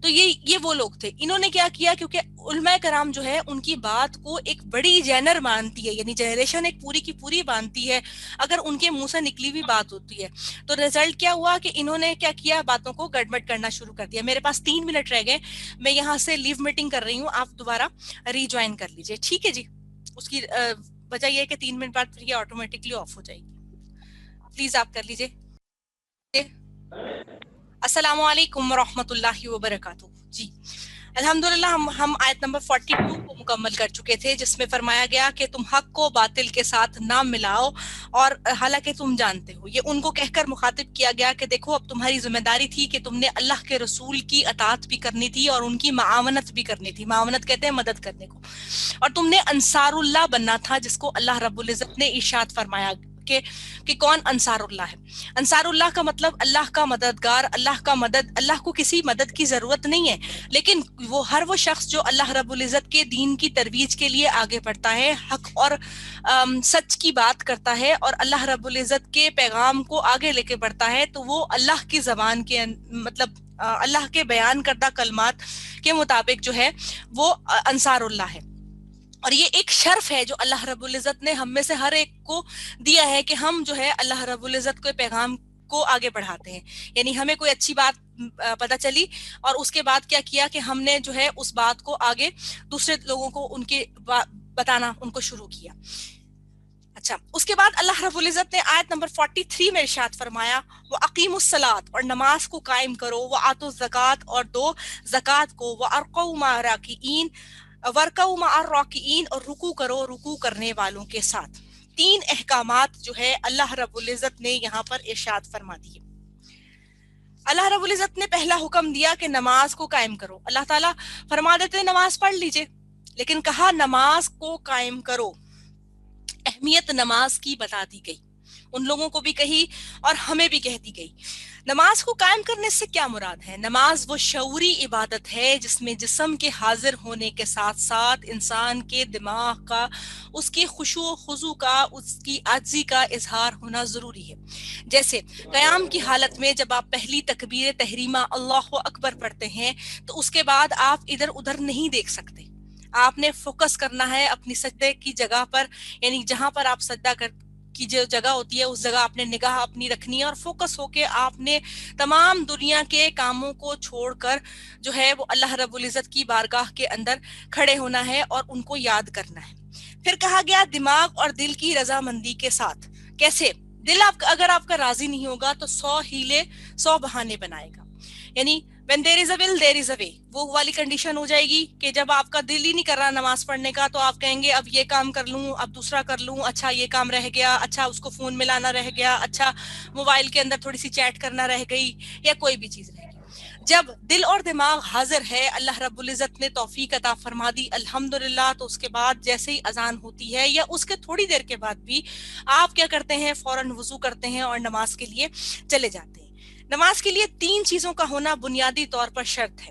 تو یہ وہ لوگ تھے. انہوں نے کیا کیا, کیونکہ علماء کرام جو ہے ان کی بات کو ایک بڑی جینر مانتی ہے, یعنی جنریشن ایک پوری کی پوری مانتی ہے اگر ان کے منہ سے نکلی ہوئی بات ہوتی ہے. تو رزلٹ کیا ہوا کہ انہوں نے کیا کیا, باتوں کو گڑبڑ کرنا شروع کر دیا. میرے پاس 3 منٹ رہ گئے, میں یہاں سے لیو میٹنگ کر رہی ہوں, آپ دوبارہ ری جوائن کر لیجئے, ٹھیک ہے جی. اس کی وجہ یہ ہے کہ 3 منٹ بعد پھر یہ آٹومیٹکلی آف ہو جائے گی, پلیز آپ کر لیجئے. السلام علیکم ورحمۃ اللہ وبرکاتہ. جی الحمدللہ ہم آیت نمبر 42 کو مکمل کر چکے تھے, جس میں فرمایا گیا کہ تم حق کو باطل کے ساتھ نہ ملاؤ اور حالانکہ تم جانتے ہو. یہ ان کو کہہ کر مخاطب کیا گیا کہ دیکھو اب تمہاری ذمہ داری تھی کہ تم نے اللہ کے رسول کی اطاعت بھی کرنی تھی اور ان کی معاونت بھی کرنی تھی. معاونت کہتے ہیں مدد کرنے کو, اور تم نے انصار اللہ بننا تھا, جس کو اللہ رب العزت نے ارشاد فرمایا کہ کون انصار اللہ ہے. انصار اللہ کا مطلب اللہ کا مددگار, اللہ کا مدد. اللہ کو کسی مدد کی ضرورت نہیں ہے, لیکن ہر وہ شخص جو اللہ رب العزت کے دین کی ترویج کے لیے آگے بڑھتا ہے, حق اور سچ کی بات کرتا ہے اور اللہ رب العزت کے پیغام کو آگے لے کے بڑھتا ہے, تو وہ اللہ کی زبان کے مطلب اللہ کے بیان کردہ کلمات کے مطابق جو ہے وہ انصار اللہ ہے. اور یہ ایک شرف ہے جو اللہ رب العزت نے ہم میں سے ہر ایک کو دیا ہے کہ ہم جو ہے اللہ رب العزت کے پیغام کو آگے بڑھاتے ہیں. یعنی ہمیں کوئی اچھی بات پتہ چلی اور اس کے بعد کیا کیا کہ ہم نے جو ہے اس بات کو آگے دوسرے لوگوں کو ان کے بتانا ان کو شروع کیا. اچھا, اس کے بعد اللہ رب العزت نے آیت نمبر 43 میں ارشاد فرمایا وَأَقِیمُوا الصَّلَاةَ, اور نماز کو قائم کرو, وَآتُوا الزَّکَاةَ, اور دو زکوٰۃ کو, وَأَرْكَعُوا مَعَ الرَّاکِعِینَ, وَارْكَعُوا مَعَ الرَّاکِعِینَ, اور رکوع کرو رکوع کرنے والوں کے ساتھ. 3 احکامات جو ہے اللہ رب العزت نے یہاں پر ارشاد فرما دیے. اللہ رب العزت نے پہلا حکم دیا کہ نماز کو قائم کرو. اللہ تعالیٰ فرما دیتے ہیں نماز پڑھ لیجئے, لیکن کہا نماز کو قائم کرو. اہمیت نماز کی بتا دی گئی, ان لوگوں کو بھی کہی اور ہمیں بھی کہہ دی گئی. نماز کو قائم کرنے سے کیا مراد ہے؟ نماز وہ شعوری عبادت ہے جس میں جسم کے حاضر ہونے کے ساتھ ساتھ انسان کے دماغ کا, اس کی خشوع و خضوع کا, اس کی عاجزی کا اظہار ہونا ضروری ہے. جیسے قیام کی حالت میں جب آپ پہلی تکبیر تحریمہ اللہ اکبر پڑھتے ہیں تو اس کے بعد آپ ادھر ادھر نہیں دیکھ سکتے, آپ نے فوکس کرنا ہے اپنی سجدے کی جگہ پر, یعنی جہاں پر آپ سجدہ کی جو جگہ ہوتی ہے اس جگہ آپ نے نگاہ اپنی رکھنی ہے, اور فوکس ہو کے آپ نے تمام دنیا کے کاموں کو چھوڑ کر جو ہے وہ اللہ رب العزت کی بارگاہ کے اندر کھڑے ہونا ہے اور ان کو یاد کرنا ہے. پھر کہا گیا دماغ اور دل کی رضامندی کے ساتھ. کیسے؟ دل اگر آپ کا راضی نہیں ہوگا تو 100 ہیلے 100 بہانے بنائے گا. یعنی when there is a will there is a way, وہ والی کنڈیشن ہو جائے گی کہ جب آپ کا دل ہی نہیں کر رہا نماز پڑھنے کا تو آپ کہیں گے اب یہ کام کر لوں, اب دوسرا کر لوں, اچھا یہ کام رہ گیا, اچھا اس کو فون میں لانا رہ گیا, اچھا موبائل کے اندر تھوڑی سی چیٹ کرنا رہ گئی, یا کوئی بھی چیز رہ گئی. جب دل اور دماغ حاضر ہے, اللہ رب العزت نے توفیق عطا فرما دی الحمدللہ, تو اس کے بعد جیسے ہی اذان ہوتی ہے یا اس کے تھوڑی دیر کے بعد بھی آپ کیا کرتے ہیں, فوراً وضو کرتے ہیں اور نماز کے لیے چلے جاتے ہیں. نماز کے لیے 3 چیزوں کا ہونا بنیادی طور پر شرط ہے.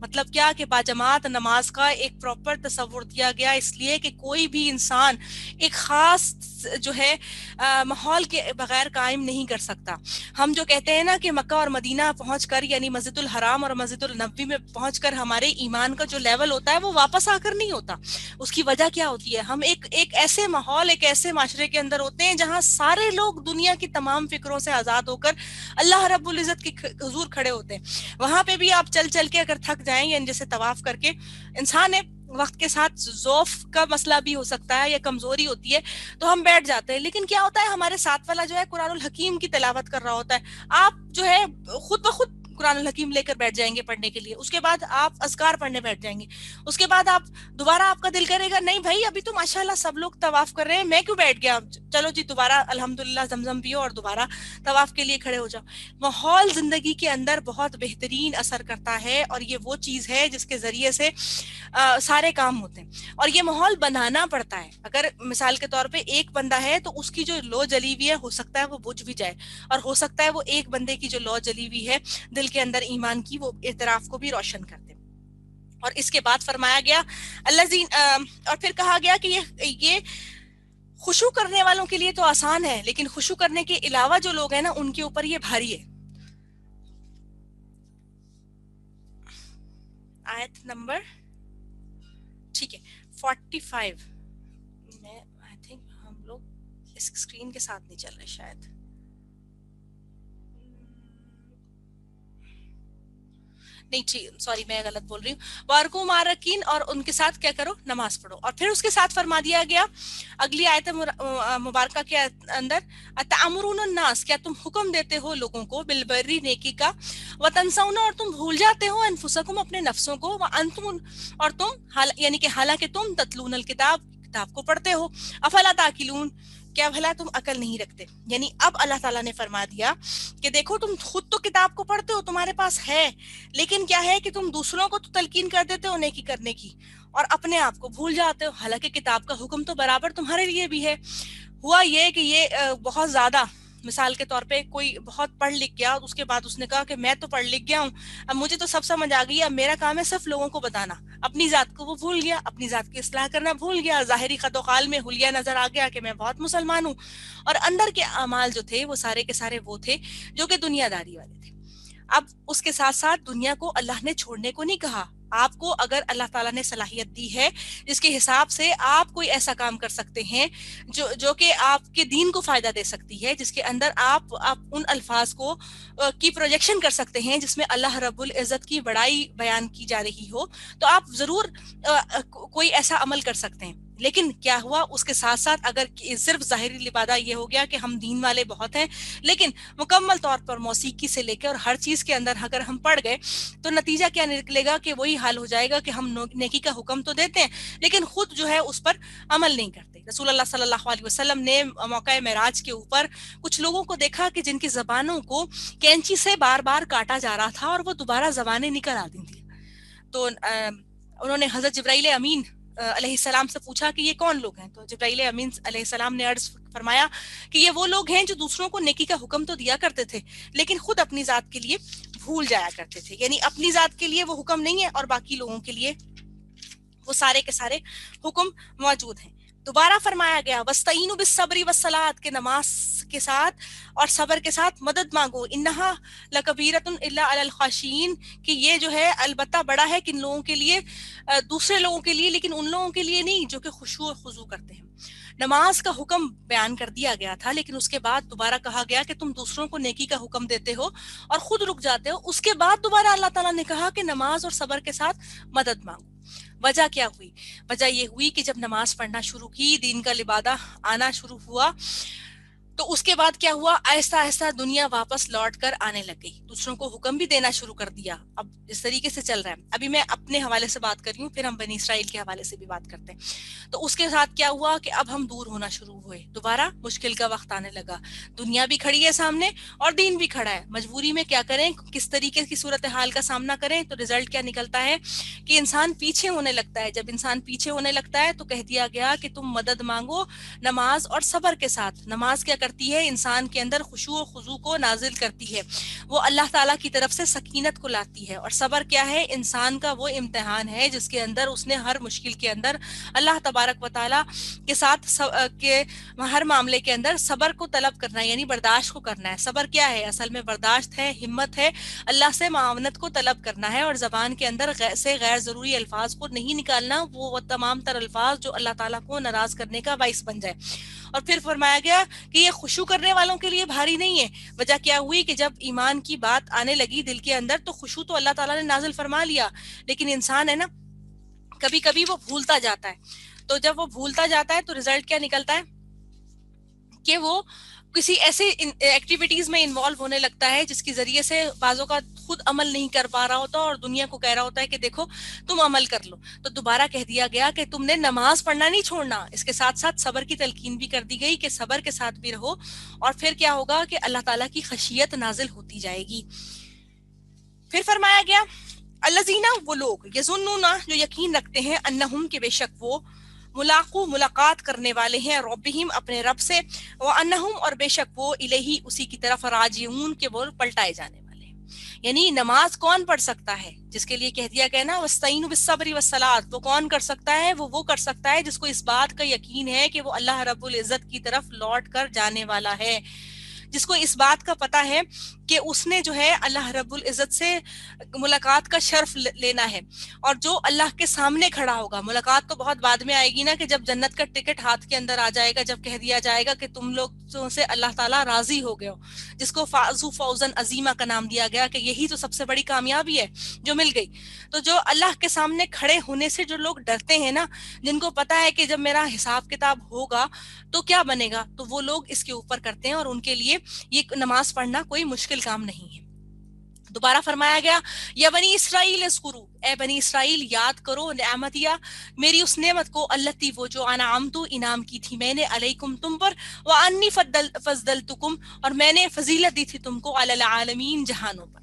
مطلب کیا کہ باجماعت نماز کا ایک پراپر تصور دیا گیا، اس لیے کہ کوئی بھی انسان ایک خاص جو ہے ماحول کے بغیر قائم نہیں کر سکتا. ہم جو کہتے ہیں نا کہ مکہ اور مدینہ پہنچ کر یعنی مسجد الحرام اور مسجد النبوی میں پہنچ کر ہمارے ایمان کا جو لیول ہوتا ہے وہ واپس آ کر نہیں ہوتا. اس کی وجہ کیا ہوتی ہے؟ ہم ایک ایسے ماحول، ایک ایسے معاشرے کے اندر ہوتے ہیں جہاں سارے لوگ دنیا کی تمام فکروں سے آزاد ہو کر اللہ رب العزت کے حضور کھڑے ہوتے ہیں. وہاں پہ بھی آپ چل چل کے اگر تھک جائیں یعنی جیسے طواف کر کے انسان ہے، وقت کے ساتھ ذوف کا مسئلہ بھی ہو سکتا ہے یا کمزوری ہوتی ہے تو ہم بیٹھ جاتے ہیں، لیکن کیا ہوتا ہے ہمارے ساتھ والا جو ہے قرآن الحکیم کی تلاوت کر رہا ہوتا ہے، آپ جو ہے خود بخود قرآن الحکیم لے کر بیٹھ جائیں گے پڑھنے کے لیے. اس کے بعد آپ اذکار پڑھنے بیٹھ جائیں گے. اس کے بعد آپ دوبارہ آپ کا دل کرے گا نہیں بھائی ابھی تو ماشاءاللہ سب لوگ طواف کر رہے ہیں، میں کیوں بیٹھ گیا، چلو جی دوبارہ الحمدللہ زمزم پیو اور دوبارہ طواف کے لیے کھڑے ہو جاؤ. ماحول زندگی کے اندر بہت بہترین اثر کرتا ہے اور یہ وہ چیز ہے جس کے ذریعے سے سارے کام ہوتے ہیں. اور یہ ماحول بنانا پڑتا ہے. اگر مثال کے طور پہ ایک بندہ ہے تو اس کی جو لو جلی ہوئی ہے ہو سکتا ہے وہ بجھ بھی جائے، اور ہو سکتا ہے وہ ایک بندے کی جو لو جلی ہوئی ہے دل کے اندر ایمان کی وہ اعتراف کو بھی روشن کر دے. اور اس کے بعد فرمایا گیا اور پھر کہا گیا کہ یہ خشوع کرنے والوں کے لیے تو آسان ہے، لیکن خشوع کرنے کے علاوہ جو لوگ ہیں نا ان کے اوپر یہ بھاری ہے. آیت نمبر ٹھیک ہے 45 میں آئی تھنک ہم لوگ اس اسکرین کے ساتھ نہیں چل رہے شاید، نہیں ٹھیک سوری میں غلط بول رہی ہوں. وارکو مارکین اور ان کے ساتھ کیا کرو نماز پڑھو. اور پھر اس کے ساتھ فرما دیا گیا اگلی آیت مبارکہ کے اندر اتامرون الناس، کیا تم حکم دیتے ہو لوگوں کو بالبری نیکی کا، وتنسون اور تم بھول جاتے ہو انفسکم اپنے نفسوں کو، وانتم اور تم یعنی کہ حالانکہ تم تتلون الکتاب کتاب کو پڑھتے ہو، افلا تاکلون کیا بھلا تم عقل نہیں رکھتے. یعنی اب اللہ تعالیٰ نے فرما دیا کہ دیکھو تم خود تو کتاب کو پڑھتے ہو تمہارے پاس ہے، لیکن کیا ہے کہ تم دوسروں کو تو تلقین کر دیتے ہو نیکی کرنے کی اور اپنے آپ کو بھول جاتے ہو، حالانکہ کتاب کا حکم تو برابر تمہارے لیے بھی ہے. ہوا یہ کہ یہ بہت زیادہ مثال کے طور پہ کوئی بہت پڑھ لکھ گیا اور اس کے بعد اس نے کہا کہ میں تو پڑھ لکھ گیا ہوں، اب مجھے تو سب سمجھ آ گئی، اب میرا کام ہے صرف لوگوں کو بتانا. اپنی ذات کو وہ بھول گیا، اپنی ذات کی اصلاح کرنا بھول گیا، ظاہری خط و خال میں حلیہ نظر آ گیا کہ میں بہت مسلمان ہوں، اور اندر کے اعمال جو تھے وہ سارے کے سارے وہ تھے جو کہ دنیا داری والے تھے. اب اس کے ساتھ ساتھ دنیا کو اللہ نے چھوڑنے کو نہیں کہا. آپ کو اگر اللہ تعالیٰ نے صلاحیت دی ہے جس کے حساب سے آپ کوئی ایسا کام کر سکتے ہیں جو کہ آپ کے دین کو فائدہ دے سکتی ہے، جس کے اندر آپ ان الفاظ کو کی پروجیکشن کر سکتے ہیں جس میں اللہ رب العزت کی بڑائی بیان کی جا رہی ہو، تو آپ ضرور کوئی ایسا عمل کر سکتے ہیں. لیکن کیا ہوا اس کے ساتھ ساتھ اگر صرف ظاہری لبادہ یہ ہو گیا کہ ہم دین والے بہت ہیں، لیکن مکمل طور پر موسیقی سے لے کے اور ہر چیز کے اندر اگر ہم پڑ گئے تو نتیجہ کیا نکلے گا کہ وہی حال ہو جائے گا کہ ہم نیکی کا حکم تو دیتے ہیں لیکن خود جو ہے اس پر عمل نہیں کرتے. رسول اللہ صلی اللہ علیہ وسلم نے موقع معراج کے اوپر کچھ لوگوں کو دیکھا کہ جن کی زبانوں کو کینچی سے بار بار کاٹا جا رہا تھا اور وہ دوبارہ زبانیں نکل آتی تھیں. تو انہوں نے حضرت جبرائیل امین علیہ السلام سے پوچھا کہ یہ کون لوگ ہیں؟ تو جبرائیل امین علیہ السلام نے عرض فرمایا کہ یہ وہ لوگ ہیں جو دوسروں کو نیکی کا حکم تو دیا کرتے تھے لیکن خود اپنی ذات کے لیے بھول جایا کرتے تھے. یعنی اپنی ذات کے لیے وہ حکم نہیں ہے اور باقی لوگوں کے لیے وہ سارے کے سارے حکم موجود ہیں. دوبارہ فرمایا گیا وَاسْتَعِینُوا بِالصَّبْرِ وَالصَّلَاةِ کے نماز کے ساتھ اور صبر کے ساتھ مدد مانگو. اِنَّهَا لَكَبِیرَةٌ إِلَّا عَلَى الْخَاشِعِینَ کہ یہ جو ہے البتہ بڑا ہے کن لوگوں کے لیے، دوسرے لوگوں کے لیے، لیکن ان لوگوں کے لیے نہیں جو کہ خشوع و خضوع کرتے ہیں. نماز کا حکم بیان کر دیا گیا تھا لیکن اس کے بعد دوبارہ کہا گیا کہ تم دوسروں کو نیکی کا حکم دیتے ہو اور خود رک جاتے ہو. اس کے بعد دوبارہ اللہ تعالیٰ نے کہا کہ نماز اور صبر کے ساتھ مدد مانگو. وجہ کیا ہوئی؟ وجہ یہ ہوئی کہ جب نماز پڑھنا شروع کی، دین کا لبادہ آنا شروع ہوا، تو اس کے بعد کیا ہوا؟ آہستہ آہستہ دنیا واپس لوٹ کر آنے لگ گئی، دوسروں کو حکم بھی دینا شروع کر دیا. اب اس طریقے سے چل رہا ہے. ابھی میں اپنے حوالے سے بات کر رہی ہوں، پھر ہم بنی اسرائیل کے حوالے سے بھی بات کرتے ہیں. تو اس کے ساتھ کیا ہوا کہ اب ہم دور ہونا شروع ہوئے، دوبارہ مشکل کا وقت آنے لگا. دنیا بھی کھڑی ہے سامنے اور دین بھی کھڑا ہے. مجبوری میں کیا کریں، کس طریقے کی صورتحال کا سامنا کریں؟ تو رزلٹ کیا نکلتا ہے کہ انسان پیچھے ہونے لگتا ہے. جب انسان پیچھے ہونے لگتا ہے تو کہہ دیا گیا کہ تم مدد مانگو نماز اور صبر کے ساتھ. نماز کیا کرتا کرتی ہے انسان کے اندر خشوع و خضوع کو نازل کرتی ہے، وہ اللہ تعالیٰ کی طرف سے سکینت کو لاتی ہے. اور صبر کیا ہے؟ انسان کا وہ امتحان ہے جس کے اندر اس نے ہر مشکل کے اندر اللہ تبارک و تعالیٰ کے ساتھ کے ہر معاملے کے اندر صبر کو طلب کرنا ہے، یعنی برداشت کو کرنا ہے. صبر کیا ہے؟ اصل میں برداشت ہے، ہمت ہے، اللہ سے معاونت کو طلب کرنا ہے، اور زبان کے اندر سے غیر ضروری الفاظ کو نہیں نکالنا، وہ تمام تر الفاظ جو اللہ تعالیٰ کو ناراض کرنے کا باعث بن جائے. اور پھر فرمایا گیا کہ یہ خشوع کرنے والوں کے لیے بھاری نہیں ہے. وجہ کیا ہوئی کہ جب ایمان کی بات آنے لگی دل کے اندر تو خشوع تو اللہ تعالیٰ نے نازل فرما لیا، لیکن انسان ہے نا کبھی کبھی وہ بھولتا جاتا ہے. تو جب وہ بھولتا جاتا ہے تو رزلٹ کیا نکلتا ہے کہ وہ کسی ایسے ایکٹیویٹیز میں انوالو ہونے لگتا ہے جس کے ذریعے سے بعضوں کا خود عمل نہیں کر پا رہا ہوتا اور دنیا کو کہہ رہا ہوتا ہے کہ دیکھو تم عمل کر لو. تو دوبارہ کہہ دیا گیا کہ تم نے نماز پڑھنا نہیں چھوڑنا، اس کے ساتھ ساتھ صبر کی تلقین بھی کر دی گئی کہ صبر کے ساتھ بھی رہو، اور پھر کیا ہوگا کہ اللہ تعالیٰ کی خشیت نازل ہوتی جائے گی. پھر فرمایا گیا الذین، وہ لوگ، یظنون، جو یقین رکھتے ہیں، انہم، کہ بے شک وہ، ملاقات کرنے والے ہیں، ربہم، اپنے رب سے، وانہم، اور بے شک وہ، الیہ، اسی کی طرف، راجعون، کہ وہ پلٹائے جانے والے ہیں. یعنی نماز کون پڑھ سکتا ہے؟ جس کے لیے کہہ دیا گیا نا واستعینوا بالصبر والصلاۃ، وہ کون کر سکتا ہے؟ وہ کر سکتا ہے جس کو اس بات کا یقین ہے کہ وہ اللہ رب العزت کی طرف لوٹ کر جانے والا ہے، جس کو اس بات کا پتہ ہے کہ اس نے جو ہے اللہ رب العزت سے ملاقات کا شرف لینا ہے، اور جو اللہ کے سامنے کھڑا ہوگا. ملاقات تو بہت بعد میں آئے گی نا، کہ جب جنت کا ٹکٹ ہاتھ کے اندر آ جائے گا، جب کہہ دیا جائے گا کہ تم لوگ سے اللہ تعالیٰ راضی ہو گئے ہو، جس کو فازوا فوزا عظیما کا نام دیا گیا کہ یہی تو سب سے بڑی کامیابی ہے جو مل گئی. تو جو اللہ کے سامنے کھڑے ہونے سے جو لوگ ڈرتے ہیں نا، جن کو پتا ہے کہ جب میرا حساب کتاب ہوگا تو کیا بنے گا، تو وہ لوگ اس کے اوپر کرتے ہیں، اور ان کے لیے یہ نماز پڑھنا کوئی مشکل کام نہیں ہے. دوبارہ فرمایا گیا یا بنی اسرائیل اذکروا، اے بنی اسرائیل یاد کرو نعمتیا، میری اس نعمت کو، التی، وہ جو انعمت، انعام کی تھی میں نے، علیکم، تم پر، وانی فضلتکم، اور میں نے فضیلت دی تھی تم کو، علی العالمین، جہانوں پر.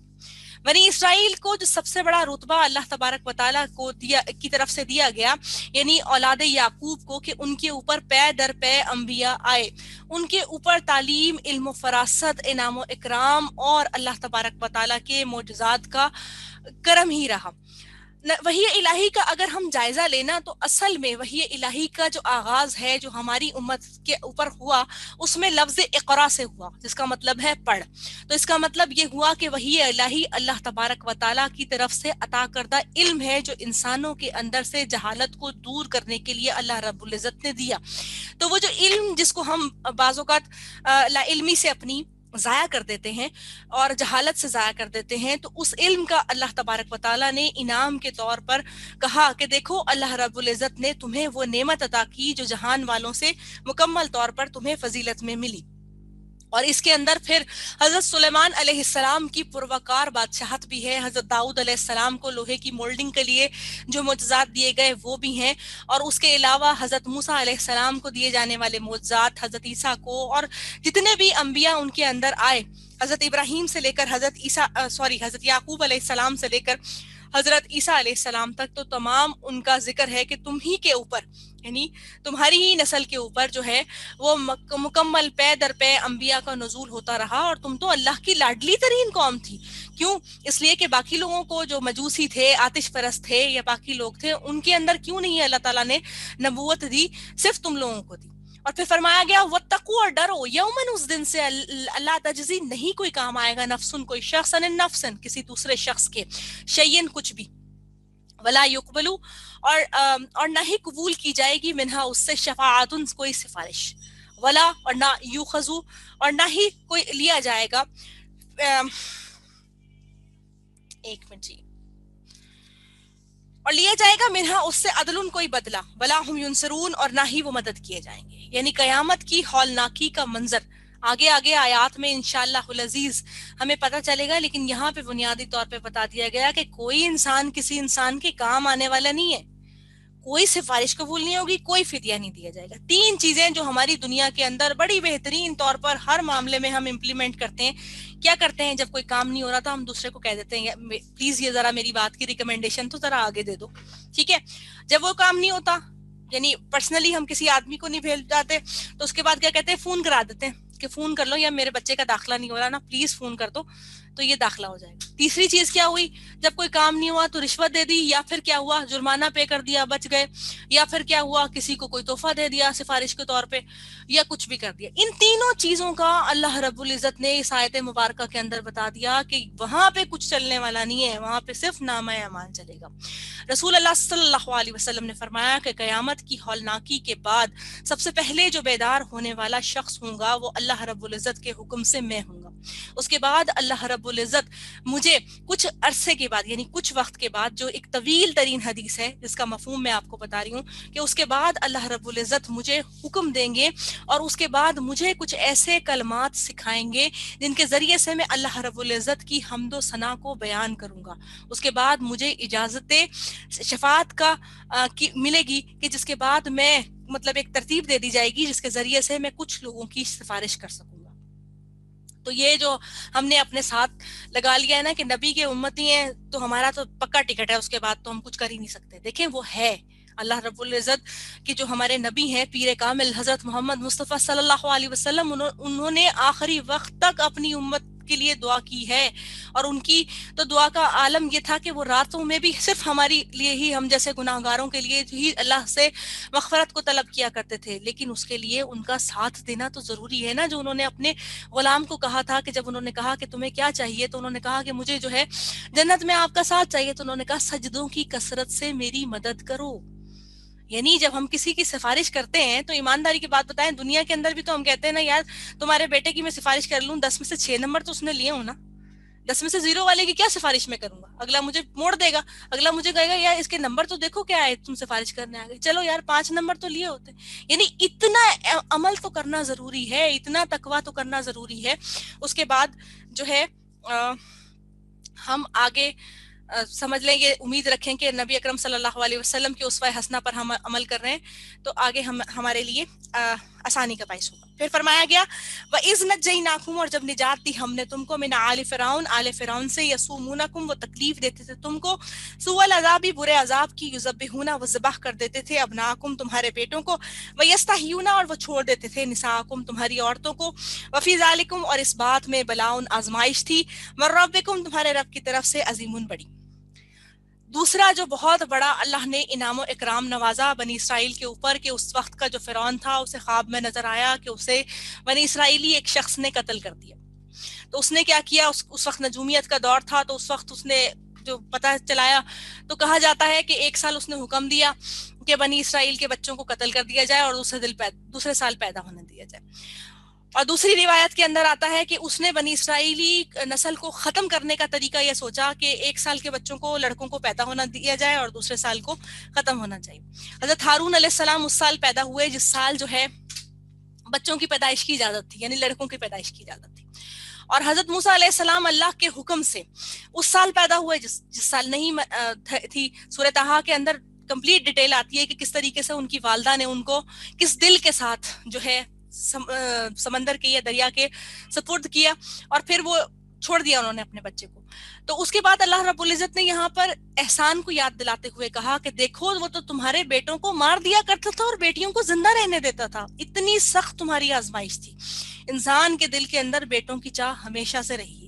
بنی اسرائیل کو جو سب سے بڑا رتبہ اللہ تبارک و تعالیٰ کو کی طرف سے دیا گیا، یعنی اولاد یعقوب کو، کہ ان کے اوپر پے در پے انبیاء آئے، ان کے اوپر تعلیم، علم و فراست، انعام و اکرام اور اللہ تبارک و تعالیٰ کے معجزات کا کرم ہی رہا. وحی الہی کا اگر ہم جائزہ لینا تو اصل میں وحی الہی کا جو آغاز ہے جو ہماری امت کے اوپر ہوا، اس میں لفظ اقرا سے ہوا، جس کا مطلب ہے پڑھ. تو اس کا مطلب یہ ہوا کہ وحی الہی اللہ تبارک و تعالیٰ کی طرف سے عطا کردہ علم ہے جو انسانوں کے اندر سے جہالت کو دور کرنے کے لیے اللہ رب العزت نے دیا. تو وہ جو علم جس کو ہم بعض اوقات لا علمی سے اپنی ضائع کر دیتے ہیں اور جہالت سے ضائع کر دیتے ہیں، تو اس علم کا اللہ تبارک و تعالیٰ نے انعام کے طور پر کہا کہ دیکھو اللہ رب العزت نے تمہیں وہ نعمت عطا کی جو جہان والوں سے مکمل طور پر تمہیں فضیلت میں ملی. اور اس کے اندر پھر حضرت سلیمان علیہ السلام کی پروکار بادشاہت بھی ہے، حضرت داؤد علیہ السلام کو لوہے کی مولڈنگ کے لیے جو معجزات دیے گئے وہ بھی ہیں، اور اس کے علاوہ حضرت موسیٰ علیہ السلام کو دیے جانے والے معجزات، حضرت عیسیٰ کو، اور جتنے بھی انبیاء ان کے اندر آئے، حضرت ابراہیم سے لے کر حضرت یعقوب علیہ السلام سے لے کر حضرت عیسیٰ علیہ السلام تک، تو تمام ان کا ذکر ہے کہ تم ہی کے اوپر، یعنی تمہاری ہی نسل کے اوپر جو ہے وہ مکمل پے در پے انبیاء کا نزول ہوتا رہا، اور تم تو اللہ کی لاڈلی ترین قوم تھی. کیوں؟ اس لیے کہ باقی لوگوں کو جو مجوسی تھے، آتش پرست تھے، یا باقی لوگ تھے، ان کے اندر کیوں نہیں اللہ تعالیٰ نے نبوت دی، صرف تم لوگوں کو دی. اور پھر فرمایا گیا واتقوا، اور ڈرو، یومن، اس دن سے، اللہ تجزی، نہیں کوئی کام آئے گا، نفسن، کوئی شخص، نفسن، کسی دوسرے شخص کے، شیئن، کچھ بھی، ولا یقبلو، اور نہ ہی قبول کی جائے گی، منہا، اس سے، شفاعتن، کوئی سفارش، ولا، اور نہ، یوخذو، اور نہ ہی کوئی لیا جائے گا، ایک منٹ جی، اور لیا جائے گا، منہا، اس سے، عدل، کوئی بدلہ، ولا ہم ینصرون، اور نہ ہی وہ مدد کیے جائیں گے. یعنی قیامت کی ہولناکی کا منظر آگے آگے آیات میں انشاءاللہ العزیز ہمیں پتہ چلے گا، لیکن یہاں پہ بنیادی طور پہ بتا دیا گیا کہ کوئی انسان کسی انسان کے کام آنے والا نہیں ہے، کوئی سفارش قبول نہیں ہوگی، کوئی فدیہ نہیں دیا جائے گا. 3 چیزیں جو ہماری دنیا کے اندر بڑی بہترین طور پر ہر معاملے میں ہم امپلیمنٹ کرتے ہیں. کیا کرتے ہیں؟ جب کوئی کام نہیں ہو رہا تو ہم دوسرے کو کہہ دیتے ہیں پلیز یہ ذرا میری بات کی ریکمنڈیشن تو ذرا آگے دے دو، ٹھیک ہے. جب وہ کام نہیں ہوتا، یعنی پرسنلی ہم کسی آدمی کو نہیں بھیج جاتے، تو اس کے بعد کیا کہتے ہیں؟ فون کرا دیتے ہیں، کہ فون کر لو یا میرے بچے کا داخلہ نہیں ہو رہا نا, پلیز فون کر دو تو یہ داخلہ ہو جائے گا. تیسری چیز کیا ہوئی, جب کوئی کام نہیں ہوا تو رشوت دے دی, یا پھر کیا ہوا جرمانہ پے کر دیا بچ گئے, یا پھر کیا ہوا کسی کو کوئی تحفہ دے دیا سفارش کے طور پہ, یا کچھ بھی کر دیا. ان تینوں چیزوں کا اللہ رب العزت نے اس آیت مبارکہ کے اندر بتا دیا کہ وہاں پہ کچھ چلنے والا نہیں ہے, وہاں پہ صرف نامہ اعمال چلے گا. رسول اللہ صلی اللہ علیہ وسلم نے فرمایا کہ قیامت کی ہولناکی کے بعد سب سے پہلے جو بیدار ہونے والا شخص ہوں گا وہ اللہ رب العزت کے حکم سے میں ہوں گا. اس کے بعد اللہ رب العزت مجھے کچھ عرصے کے بعد, یعنی کچھ وقت کے بعد, جو ایک طویل ترین حدیث ہے جس کا مفہوم میں آپ کو بتا رہی ہوں, کہ اس کے بعد اللہ رب العزت مجھے حکم دیں گے اور اس کے بعد مجھے کچھ ایسے کلمات سکھائیں گے جن کے ذریعے سے میں اللہ رب العزت کی حمد و ثنا کو بیان کروں گا. اس کے بعد مجھے اجازت شفاعت کا ملے گی کہ جس کے بعد میں مطلب ایک ترتیب دے دی جائے گی جس کے ذریعے سے میں کچھ لوگوں کی سفارش کر سکوں گا. تو یہ جو ہم نے اپنے ساتھ لگا لیا ہے نا کہ نبی کے امتی ہیں تو ہمارا تو پکا ٹکٹ ہے, اس کے بعد تو ہم کچھ کر ہی نہیں سکتے. دیکھیں وہ ہے اللہ رب العزت کہ جو ہمارے نبی ہیں پیر کامل حضرت محمد مصطفیٰ صلی اللہ علیہ وسلم, انہوں نے آخری وقت تک اپنی امت کے لیے دعا کی ہے, اور ان کی تو دعا کا عالم یہ تھا کہ وہ راتوں میں بھی صرف ہماری لیے ہی, ہم جیسے گناہگاروں کے لیے ہی اللہ سے مغفرت کو طلب کیا کرتے تھے. لیکن اس کے لیے ان کا ساتھ دینا تو ضروری ہے نا, جو انہوں نے اپنے غلام کو کہا تھا کہ جب انہوں نے کہا کہ تمہیں کیا چاہیے تو انہوں نے کہا کہ مجھے جو ہے جنت میں آپ کا ساتھ چاہیے, تو انہوں نے کہا سجدوں کی کثرت سے میری مدد کرو. یعنی جب ہم کسی کی سفارش کرتے ہیں تو ایمانداری کی بات بتائیں, دنیا کے اندر بھی تو ہم کہتے ہیں نا یار تمہارے بیٹے کی میں سفارش کر لوں, 10 میں سے 6 نمبر تو اس نے لیے ہوں نا, 10 میں سے 0 والے کی کیا سفارش میں کروں گا, اگلا مجھے موڑ دے گا, اگلا مجھے کہے گا یار اس کے نمبر تو دیکھو کیا ہے تم سفارش کرنے آ گئے, چلو یار 5 نمبر تو لیے ہوتے. یعنی اتنا عمل تو کرنا ضروری ہے, اتنا تقویٰ تو کرنا ضروری ہے. اس کے بعد جو ہے ہم آگے سمجھ لیں گے, امید رکھیں کہ نبی اکرم صلی اللہ علیہ وسلم کے اسوہ حسنہ پر ہم عمل کر رہے ہیں تو آگے ہمارے لیے آسانی کا باعث ہوگا. پھر فرمایا گیا وَإِذْ نَجَّيْنَاكُمْ, اور جب نجات دی ہم نے تم کو من آل فرعون, آل فرعون سے, یسومونکم, وہ تکلیف دیتے تھے تم کو, سوء العذاب, برے عذاب کی, یذبحون, وہ ذبح کر دیتے تھے, ابناکم, تمہارے بیٹوں کو, ویستحیون, اور وہ چھوڑ دیتے تھے, نساءکم, تمہاری عورتوں کو, وفی ذالکم, اور اس بات میں بلاؤن, آزمائش تھی, من ربکم, تمہارے رب کی طرف سے, عظیم, بڑی. دوسرا جو بہت بڑا اللہ نے انعام و اکرام نوازا بنی اسرائیل کے اوپر کہ اس وقت کا جو فرعون تھا اسے خواب میں نظر آیا کہ اسے بنی اسرائیلی ایک شخص نے قتل کر دیا. تو اس نے کیا کیا, اس وقت نجومیت کا دور تھا, تو اس وقت اس نے جو پتہ چلایا تو کہا جاتا ہے کہ 1 سال اس نے حکم دیا کہ بنی اسرائیل کے بچوں کو قتل کر دیا جائے اور دوسرے سال پیدا ہونے دیا جائے. اور دوسری روایت کے اندر آتا ہے کہ اس نے بنی اسرائیلی نسل کو ختم کرنے کا طریقہ یہ سوچا کہ 1 سال کے بچوں کو, لڑکوں کو پیدا ہونا دیا جائے اور دوسرے سال کو ختم ہونا چاہیے. حضرت ہارون علیہ السلام اس سال پیدا ہوئے جس سال جو ہے بچوں کی پیدائش کی اجازت تھی, یعنی لڑکوں کی پیدائش کی اجازت تھی. اور حضرت موسیٰ علیہ السلام اللہ کے حکم سے اس سال پیدا ہوئے جس سال نہیں تھی. سورہ طٰہٰ کے اندر کمپلیٹ ڈیٹیل آتی ہے کہ کس طریقے سے ان کی والدہ نے ان کو کس دل کے ساتھ جو ہے سمندر کے یا دریا کے سپرد کیا اور پھر وہ چھوڑ دیا انہوں نے اپنے بچے کو. تو اس کے بعد اللہ رب العزت نے یہاں پر احسان کو یاد دلاتے ہوئے کہا کہ دیکھو وہ تو تمہارے بیٹوں کو مار دیا کرتا تھا اور بیٹیوں کو زندہ رہنے دیتا تھا, اتنی سخت تمہاری آزمائش تھی. انسان کے دل کے اندر بیٹوں کی چاہ ہمیشہ سے رہی ہے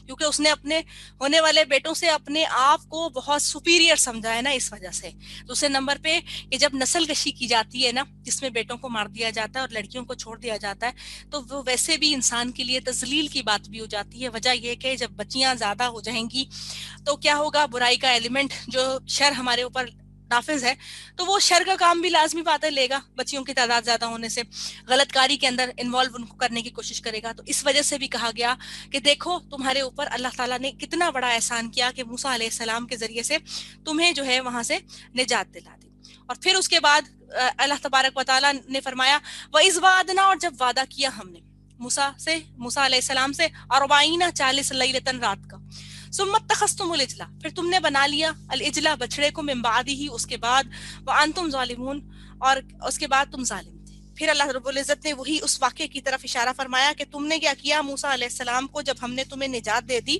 کیونکہ اس نے اپنے ہونے والے بیٹوں سے اپنے آپ کو بہت سپیریئر سمجھا ہے نا, اس وجہ سے. دوسرے نمبر پہ کہ جب نسل کشی کی جاتی ہے نا, جس میں بیٹوں کو مار دیا جاتا ہے اور لڑکیوں کو چھوڑ دیا جاتا ہے, تو وہ ویسے بھی انسان کے لیے تذلیل کی بات بھی ہو جاتی ہے. وجہ یہ کہ جب بچیاں زیادہ ہو جائیں گی تو کیا ہوگا, برائی کا ایلیمنٹ جو شر ہمارے اوپر نافذ ہے تو وہ شر کا کام بھی لازمی بات ہے لے گا. بچیوں کی تعداد زیادہ ہونے سے غلط کاری کے اندر انوالو ان کو کرنے کی کوشش کرے گا. تو اس وجہ سے بھی کہا گیا کہ دیکھو تمہارے اوپر اللہ تعالیٰ نے کتنا بڑا احسان کیا کہ موسیٰ علیہ السلام کے ذریعے سے تمہیں جو ہے وہاں سے نجات دلا دی. اور پھر اس کے بعد اللہ تبارک و تعالیٰ نے فرمایا وَإِذْ وَعَدْنَا, اور جب وعدہ کیا ہم نے موسیٰ علیہ السلام سے 40 لیلۃ, رات کا, ثم اتخذتم العجل, پھر تم نے بنا لیا العجل, بچڑے کو, من بعدہ, اس کے بعد, وانتم ظالمون, اور اس کے بعد تم ظالم تھے. پھر اللہ رب العزت نے وہی اس واقعے کی طرف اشارہ فرمایا کہ تم نے کیا کیا موسیٰ علیہ السلام کو جب ہم نے تمہیں نجات دے دی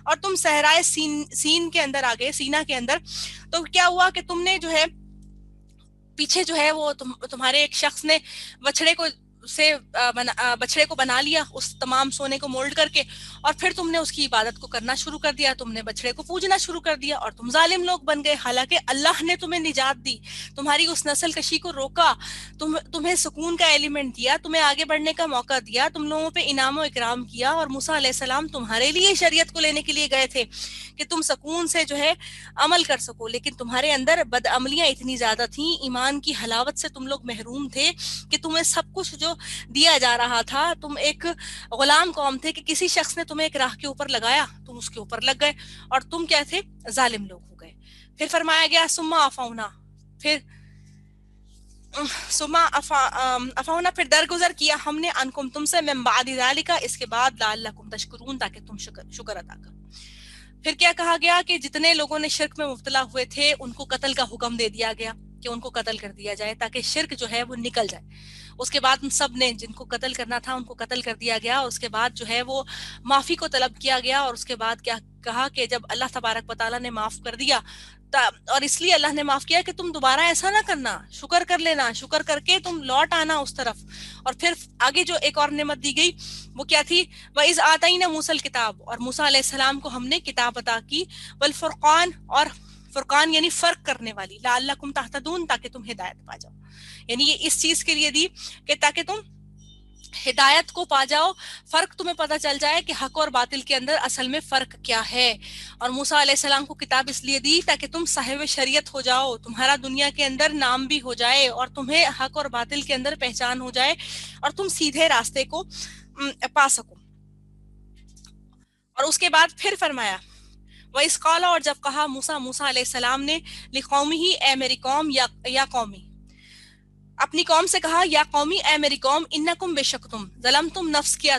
اور تم صحرائے سین کے اندر آ گئے, سینا کے اندر, تو کیا ہوا کہ تم نے جو ہے پیچھے جو ہے وہ تمہارے ایک شخص نے بچڑے کو سے بچڑے کو بنا لیا اس تمام سونے کو مولڈ کر کے, اور پھر تم نے اس کی عبادت کو کرنا شروع کر دیا, تم نے بچڑے کو پوجنا شروع کر دیا اور تم ظالم لوگ بن گئے. حالانکہ اللہ نے تمہیں نجات دی, تمہاری اس نسل کشی کو روکا, تمہیں سکون کا ایلیمنٹ دیا, تمہیں آگے بڑھنے کا موقع دیا, تم لوگوں پہ انعام و اکرام کیا, اور موسیٰ علیہ السلام تمہارے لیے شریعت کو لینے کے لیے گئے تھے کہ تم سکون سے جو ہے عمل کر سکو, لیکن تمہارے اندر بدعملیاں اتنی زیادہ تھیں, ایمان کی حلاوت سے تم لوگ محروم تھے کہ تمہیں سب کچھ جو دیا جا رہا تھا, تم ایک غلام قوم تھے کہ کسی شخص نے تمہیں ایک راہ کے اوپر لگایا, تم اس کے اوپر لگ گئے, اور تم کیا تھے, ظالم لوگ ہو گئے. پھر فرمایا گیا ثم عفونا, پھر افونا پھر درگزر کیا ہم نے انکم تم سے, من بعد ذالک اس کے بعد, لعلکم تشکرون تاکہ تم شکر ادا کرو. پھر کیا کہا گیا کہ جتنے لوگوں نے شرک میں مبتلا ہوئے تھے ان کو قتل کا حکم دے دیا گیا کہ ان کو قتل کر دیا جائے تاکہ شرک جو ہے وہ نکل جائے. اس کے بعد سب نے جن کو قتل کرنا تھا ان کو قتل کر دیا گیا, اور اس کے بعد جو ہے وہ معافی کو طلب کیا گیا, اور اس کے بعد کیا کہا کہ جب اللہ تبارک و تعالیٰ نے معاف کر دیا, اور اس لیے اللہ نے معاف کیا کہ تم دوبارہ ایسا نہ کرنا, شکر کر لینا, شکر کر کے تم لوٹ آنا اس طرف. اور پھر آگے جو ایک اور نعمت دی گئی وہ کیا تھی, وَإِذْ آتَيْنَا مُوسَى الْكِتَابَ, اور موسیٰ علیہ السلام کو ہم نے کتاب عطا کی, وَالْفُرْقَانَ, اور فرقان یعنی فرق کرنے والی, لعلکم تہتدون تاکہ تم ہدایت پا جاؤ. یعنی یہ اس چیز کے لیے دی کہ تاکہ تم ہدایت کو پا جاؤ, فرق تمہیں پتہ چل جائے کہ حق اور باطل کے اندر اصل میں فرق کیا ہے. اور موسیٰ علیہ السلام کو کتاب اس لیے دی تاکہ تم صاحب شریعت ہو جاؤ, تمہارا دنیا کے اندر نام بھی ہو جائے, اور تمہیں حق اور باطل کے اندر پہچان ہو جائے, اور تم سیدھے راستے کو پا سکو. اور اس کے بعد پھر فرمایا وَإِذْ قَالَ, اور جب کہا موسیٰ علیہ السلام نے, لِقَوْمِهِ, اے میری قوم, یا قومی, اپنی قوم سے کہا, یا قومی, اے میری قوم, انکم, بے شک تم, ظلمتم, نفس کیا,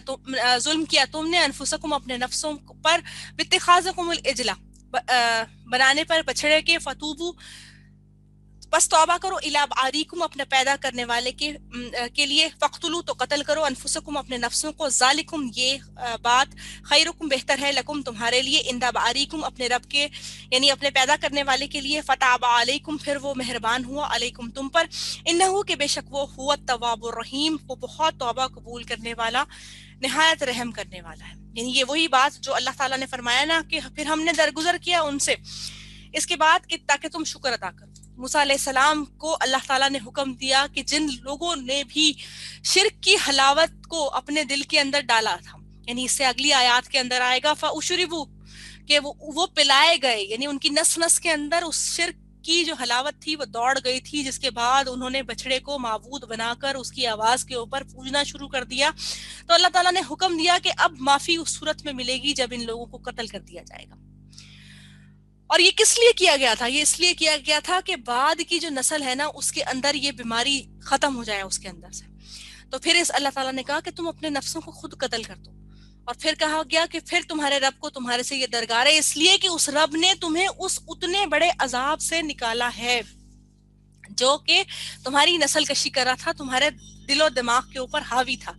ظلم کیا تم نے, انفسکم, اپنے نفسوں پر, باتخاذکم العجل, بنانے پر بچڑے کے, فتوبو, بس توبہ کرو, الی بارئکم, اپنے پیدا کرنے والے کے لیے, فقتلوا, تو قتل کرو, انفسکم, اپنے نفسوں کو, ذالکم, یہ بات, خیرکم, بہتر ہے, لکم, تمہارے لیے, عند بارئکم, اپنے رب کے یعنی اپنے پیدا کرنے والے کے لیے, فتاب علیکم, پھر وہ مہربان ہوا, علیکم, تم پر, انہو, کہ بے شک وہ, ہوا التواب الرحیم, وہ بہت توبہ قبول کرنے والا, نہایت رحم کرنے والا ہے. یعنی یہ وہی بات جو اللہ تعالیٰ نے فرمایا نا کہ پھر ہم نے درگزر کیا ان سے, اس کے بعد کہ تاکہ تم شکر ادا کرو. موسیٰ علیہ السلام کو اللہ تعالیٰ نے حکم دیا کہ جن لوگوں نے بھی شرک کی حلاوت کو اپنے دل کے اندر ڈالا تھا, یعنی اس سے اگلی آیات کے اندر آئے گا, فَأُشْرِبُوا, کہ وہ پلائے گئے, یعنی ان کی نس نس کے اندر اس شرک کی جو حلاوت تھی وہ دوڑ گئی تھی, جس کے بعد انہوں نے بچڑے کو معبود بنا کر اس کی آواز کے اوپر پوجنا شروع کر دیا. تو اللہ تعالیٰ نے حکم دیا کہ اب معافی اس صورت میں ملے گی جب ان لوگوں کو قتل کر دیا جائے گا. اور یہ کس لیے کیا گیا تھا, یہ اس لیے کیا گیا تھا کہ بعد کی جو نسل ہے نا اس کے اندر یہ بیماری ختم ہو جائے اس کے اندر سے. تو پھر اس اللہ تعالیٰ نے کہا کہ تم اپنے نفسوں کو خود قتل کر دو, اور پھر کہا گیا کہ پھر تمہارے رب کو تمہارے سے یہ درگار ہے, اس لیے کہ اس رب نے تمہیں اس اتنے بڑے عذاب سے نکالا ہے جو کہ تمہاری نسل کشی کر رہا تھا, تمہارے دل و دماغ کے اوپر حاوی تھا,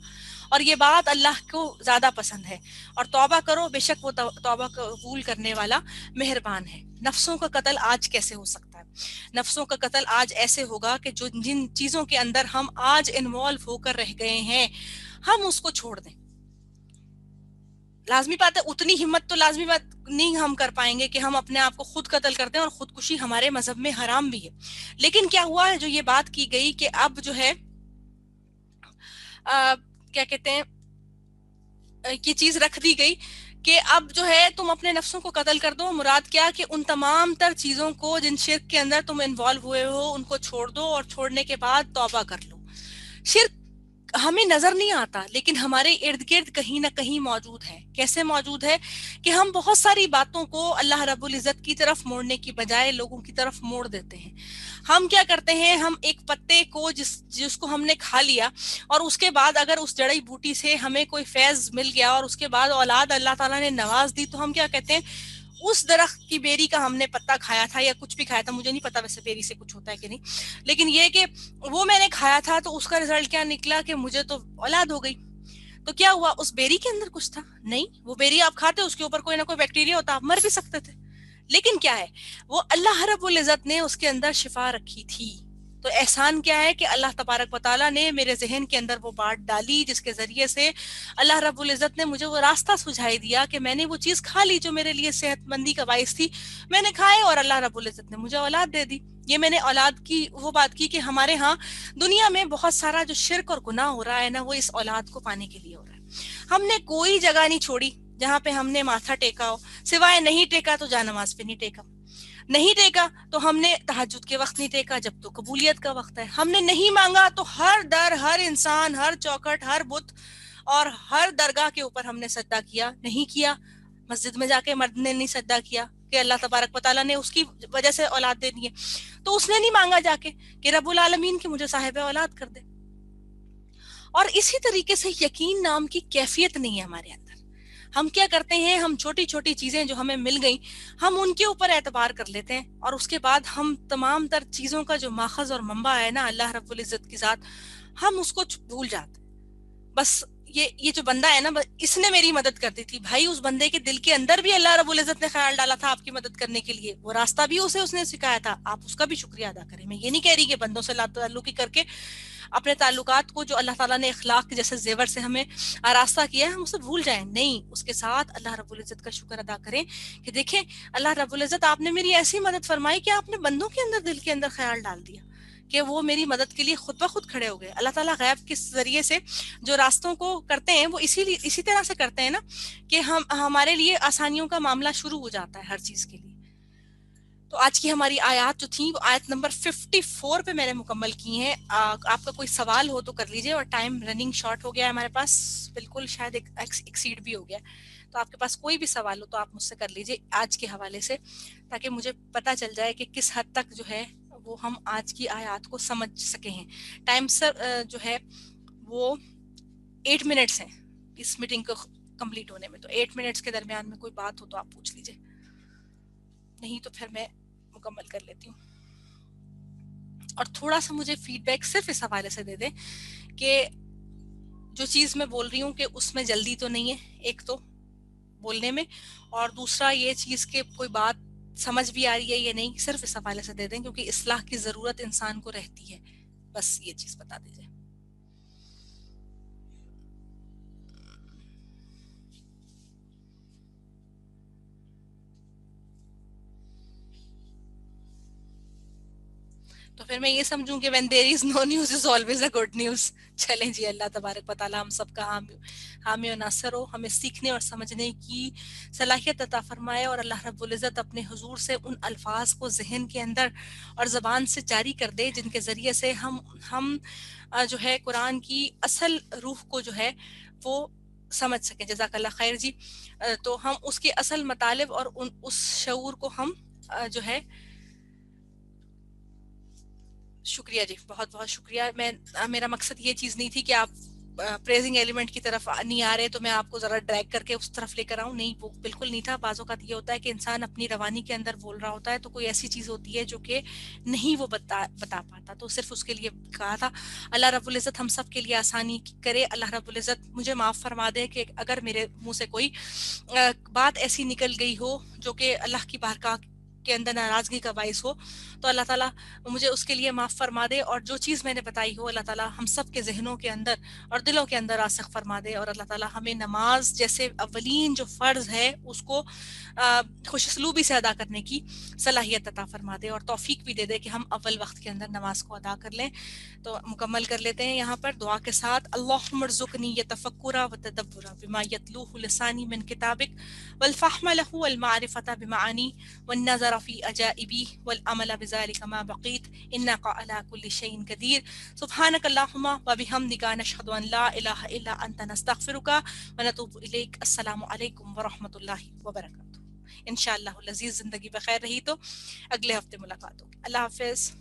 اور یہ بات اللہ کو زیادہ پسند ہے. اور توبہ کرو, بے شک وہ توبہ قبول کرنے والا مہربان ہے. نفسوں کا قتل آج کیسے ہو سکتا ہے؟ نفسوں کا قتل آج ایسے ہوگا کہ جن چیزوں کے اندر ہم آج انوالو ہو کر رہ گئے ہیں ہم اس کو چھوڑ دیں. لازمی بات ہے, اتنی ہمت تو لازمی بات نہیں ہم کر پائیں گے کہ ہم اپنے آپ کو خود قتل کر دیں, اور خودکشی ہمارے مذہب میں حرام بھی ہے. لیکن کیا ہوا ہے, جو یہ بات کی گئی کہ اب جو ہے کیا کہتے ہیں, یہ چیز رکھ دی گئی کہ اب جو ہے تم اپنے نفسوں کو قتل کر دو. مراد کیا کہ ان تمام تر چیزوں کو جن شرک کے اندر تم انوالو ہوئے ہو ان کو چھوڑ دو, اور چھوڑنے کے بعد توبہ کر لو. شرک ہمیں نظر نہیں آتا لیکن ہمارے ارد گرد کہیں نہ کہیں موجود ہے. کیسے موجود ہے کہ ہم بہت ساری باتوں کو اللہ رب العزت کی طرف موڑنے کی بجائے لوگوں کی طرف موڑ دیتے ہیں. ہم کیا کرتے ہیں, ہم ایک پتے کو جس کو ہم نے کھا لیا, اور اس کے بعد اگر اس جڑی بوٹی سے ہمیں کوئی فیض مل گیا اور اس کے بعد اولاد اللہ تعالیٰ نے نواز دی, تو ہم کیا کہتے ہیں, اس درخت کی بیری کا ہم نے پتا کھایا تھا یا کچھ بھی کھایا تھا, مجھے نہیں پتا ویسے بیری سے کچھ ہوتا ہے کہ نہیں, لیکن یہ کہ وہ میں نے کھایا تھا تو اس کا رزلٹ کیا نکلا کہ مجھے تو اولاد ہو گئی. تو کیا ہوا, اس بیری کے اندر کچھ تھا؟ نہیں, وہ بیری آپ کھاتے اس کے اوپر کوئی نہ کوئی بیکٹیریا ہوتا, آپ مر بھی سکتے تھے. لیکن کیا ہے, وہ اللہ رب العزت نے اس کے اندر شفا رکھی تھی. تو احسان کیا ہے کہ اللہ تبارک و تعالیٰ نے میرے ذہن کے اندر وہ بات ڈالی جس کے ذریعے سے اللہ رب العزت نے مجھے وہ راستہ سجھائی دیا کہ میں نے وہ چیز کھا لی جو میرے لیے صحت مندی کا باعث تھی، میں نے کھائے اور اللہ رب العزت نے مجھے اولاد دے دی. یہ میں نے اولاد کی وہ بات کی کہ ہمارے ہاں دنیا میں بہت سارا جو شرک اور گناہ ہو رہا ہے نا، وہ اس اولاد کو پانے کے لیے ہو رہا ہے. ہم نے کوئی جگہ نہیں چھوڑی جہاں پہ ہم نے ماتھا ٹیکا ہو، سوائے نہیں ٹیکا تو جانماز پہ نہیں ٹیکا، نہیں ٹیکا تو ہم نے تہجد کے وقت نہیں ٹیکا جب تو قبولیت کا وقت ہے، ہم نے نہیں مانگا تو ہر در، ہر انسان، ہر چوکھٹ، ہر بت اور ہر درگاہ کے اوپر ہم نے سجدہ کیا نہیں کیا. مسجد میں جا کے مرد نے نہیں سجدہ کیا کہ اللہ تبارک و تعالیٰ نے اس کی وجہ سے اولاد دے دی ہے، تو اس نے نہیں مانگا جا کے کہ رب العالمین کی مجھے صاحب اولاد کر دے. اور اسی طریقے سے یقین نام کی کیفیت نہیں ہے ہمارے اندر. ہم کیا کرتے ہیں، ہم چھوٹی چھوٹی چیزیں جو ہمیں مل گئیں ہم ان کے اوپر اعتبار کر لیتے ہیں، اور اس کے بعد ہم تمام تر چیزوں کا جو ماخذ اور منبع ہے نا اللہ رب العزت کی ذات، ہم اس کو بھول جاتے ہیں. بس یہ جو بندہ ہے نا، اس نے میری مدد کر دی تھی. بھائی اس بندے کے دل کے اندر بھی اللہ رب العزت نے خیال ڈالا تھا آپ کی مدد کرنے کے لیے، وہ راستہ بھی اس نے سکھایا تھا، آپ اس کا بھی شکریہ ادا کریں. میں یہ نہیں کہہ رہی کہ بندوں سے تعلقی کر کے اپنے تعلقات کو جو اللہ تعالیٰ نے اخلاق کے جیسے زیور سے ہمیں آراستہ کیا ہے ہم اسے بھول جائیں، نہیں، اس کے ساتھ اللہ رب العزت کا شکر ادا کریں کہ دیکھیں اللہ رب العزت آپ نے میری ایسی مدد فرمائی کہ آپ نے بندوں کے اندر دل کے اندر خیال ڈال دیا کہ وہ میری مدد کے لیے خود بخود کھڑے ہو گئے. اللہ تعالیٰ غیب کے ذریعے سے جو راستوں کو کرتے ہیں وہ اسی طرح سے کرتے ہیں نا کہ ہمارے لیے آسانیوں کا معاملہ شروع ہو جاتا ہے ہر چیز کے لیے. تو آج کی ہماری آیات جو تھیں وہ آیت نمبر 54 پہ میں نے مکمل کی ہیں. آپ کا کوئی سوال ہو تو کر لیجئے، اور ٹائم رننگ شارٹ ہو گیا ہے ہمارے پاس، بالکل شاید ایکسیڈ بھی ہو گیا، تو آپ کے پاس کوئی بھی سوال ہو تو آپ مجھ سے کر لیجئے آج کے حوالے سے، تاکہ مجھے پتہ چل جائے کہ کس حد تک جو ہے وہ ہم آج کی آیات کو سمجھ سکے ہیں. ٹائم سر جو ہے وہ 8 منٹس ہیں اس میٹنگ کو کمپلیٹ ہونے میں، تو 8 منٹس کے درمیان میں کوئی بات ہو تو آپ پوچھ لیجئے، نہیں تو پھر میں مکمل کر لیتی ہوں. اور تھوڑا سا مجھے فیڈ بیک صرف اس حوالے سے دے دیں کہ جو چیز میں بول رہی ہوں کہ اس میں جلدی تو نہیں ہے، ایک تو بولنے میں، اور دوسرا یہ چیز کہ کوئی بات سمجھ بھی آ رہی ہے یا نہیں، صرف اس حوالے سے دے دیں کیونکہ اصلاح کی ضرورت انسان کو رہتی ہے. بس یہ چیز بتا دیجیے. تو پھر میں یہ سمجھوں کہ when there is no news is always a good news. چلیں جی، اللہ تبارک و تعالیٰ ہم سب کا حامی و ناصر ہو، ہمیں سیکھنے اور سمجھنے کی صلاحیت عطا فرمائے، اور اللہ رب العزت اپنے حضور سے ان الفاظ کو ذہن کے اندر اور زبان سے جاری کر دے جن کے ذریعے سے ہم جو ہے قرآن کی اصل روح کو جو ہے وہ سمجھ سکیں. جزاک اللہ خیر جی. تو ہم اس کے اصل مطالب اور اس شعور کو ہم جو ہے، شکریہ جی، بہت بہت شکریہ. میرا مقصد یہ چیز نہیں تھی کہ آپ پریزنگ ایلیمنٹ کی طرف نہیں آ رہے تو میں آپ کو ذرا ڈریگ کر کے اس طرف لے کر آؤں، نہیں، وہ بالکل نہیں تھا. بعض اوقات یہ ہوتا ہے کہ انسان اپنی روانی کے اندر بول رہا ہوتا ہے تو کوئی ایسی چیز ہوتی ہے جو کہ نہیں وہ بتا پاتا، تو صرف اس کے لیے کہا تھا. اللہ رب العزت ہم سب کے لیے آسانی کرے. اللہ رب العزت مجھے معاف فرما دے کہ اگر میرے منہ سے کوئی بات ایسی نکل گئی ہو جو کہ اللہ کی بارگاہ کے اندر ناراضگی کا باعث ہو، تو اللہ تعالیٰ مجھے اس کے لیے معاف فرما دے، اور جو چیز میں نے بتائی ہو اللہ تعالیٰ ہم سب کے ذہنوں کے اندر اور دلوں کے اندر راسخ فرما دے، اور اللہ تعالیٰ ہمیں نماز جیسے اولین جو فرض ہے اس کو خوش اسلوبی سے ادا کرنے کی صلاحیت عطا فرما دے، اور توفیق بھی دے دے کہ ہم اول وقت کے اندر نماز کو ادا کر لیں. تو مکمل کر لیتے ہیں یہاں پر دعا کے ساتھ. اللہم ارزقنی یتفکرا وتدبرا بما یتلوہ لسانی من کتابک والفہم لہ والمعرفۃ بمعانی والنظر فی عجائبی والعمل بذلک ما بقیت انک علی کل شیء قدیر. سبحانک اللہم وبحمدک نشہد ان لا الہ الا انت نستغفرک ونتوب الیک. السلام علیکم ورحمۃ اللہ وبرکاتہ. انشاءاللہ العزیز زندگی بخیر رہی تو اگلے ہفتے ملاقات ہوگی. اللہ حافظ.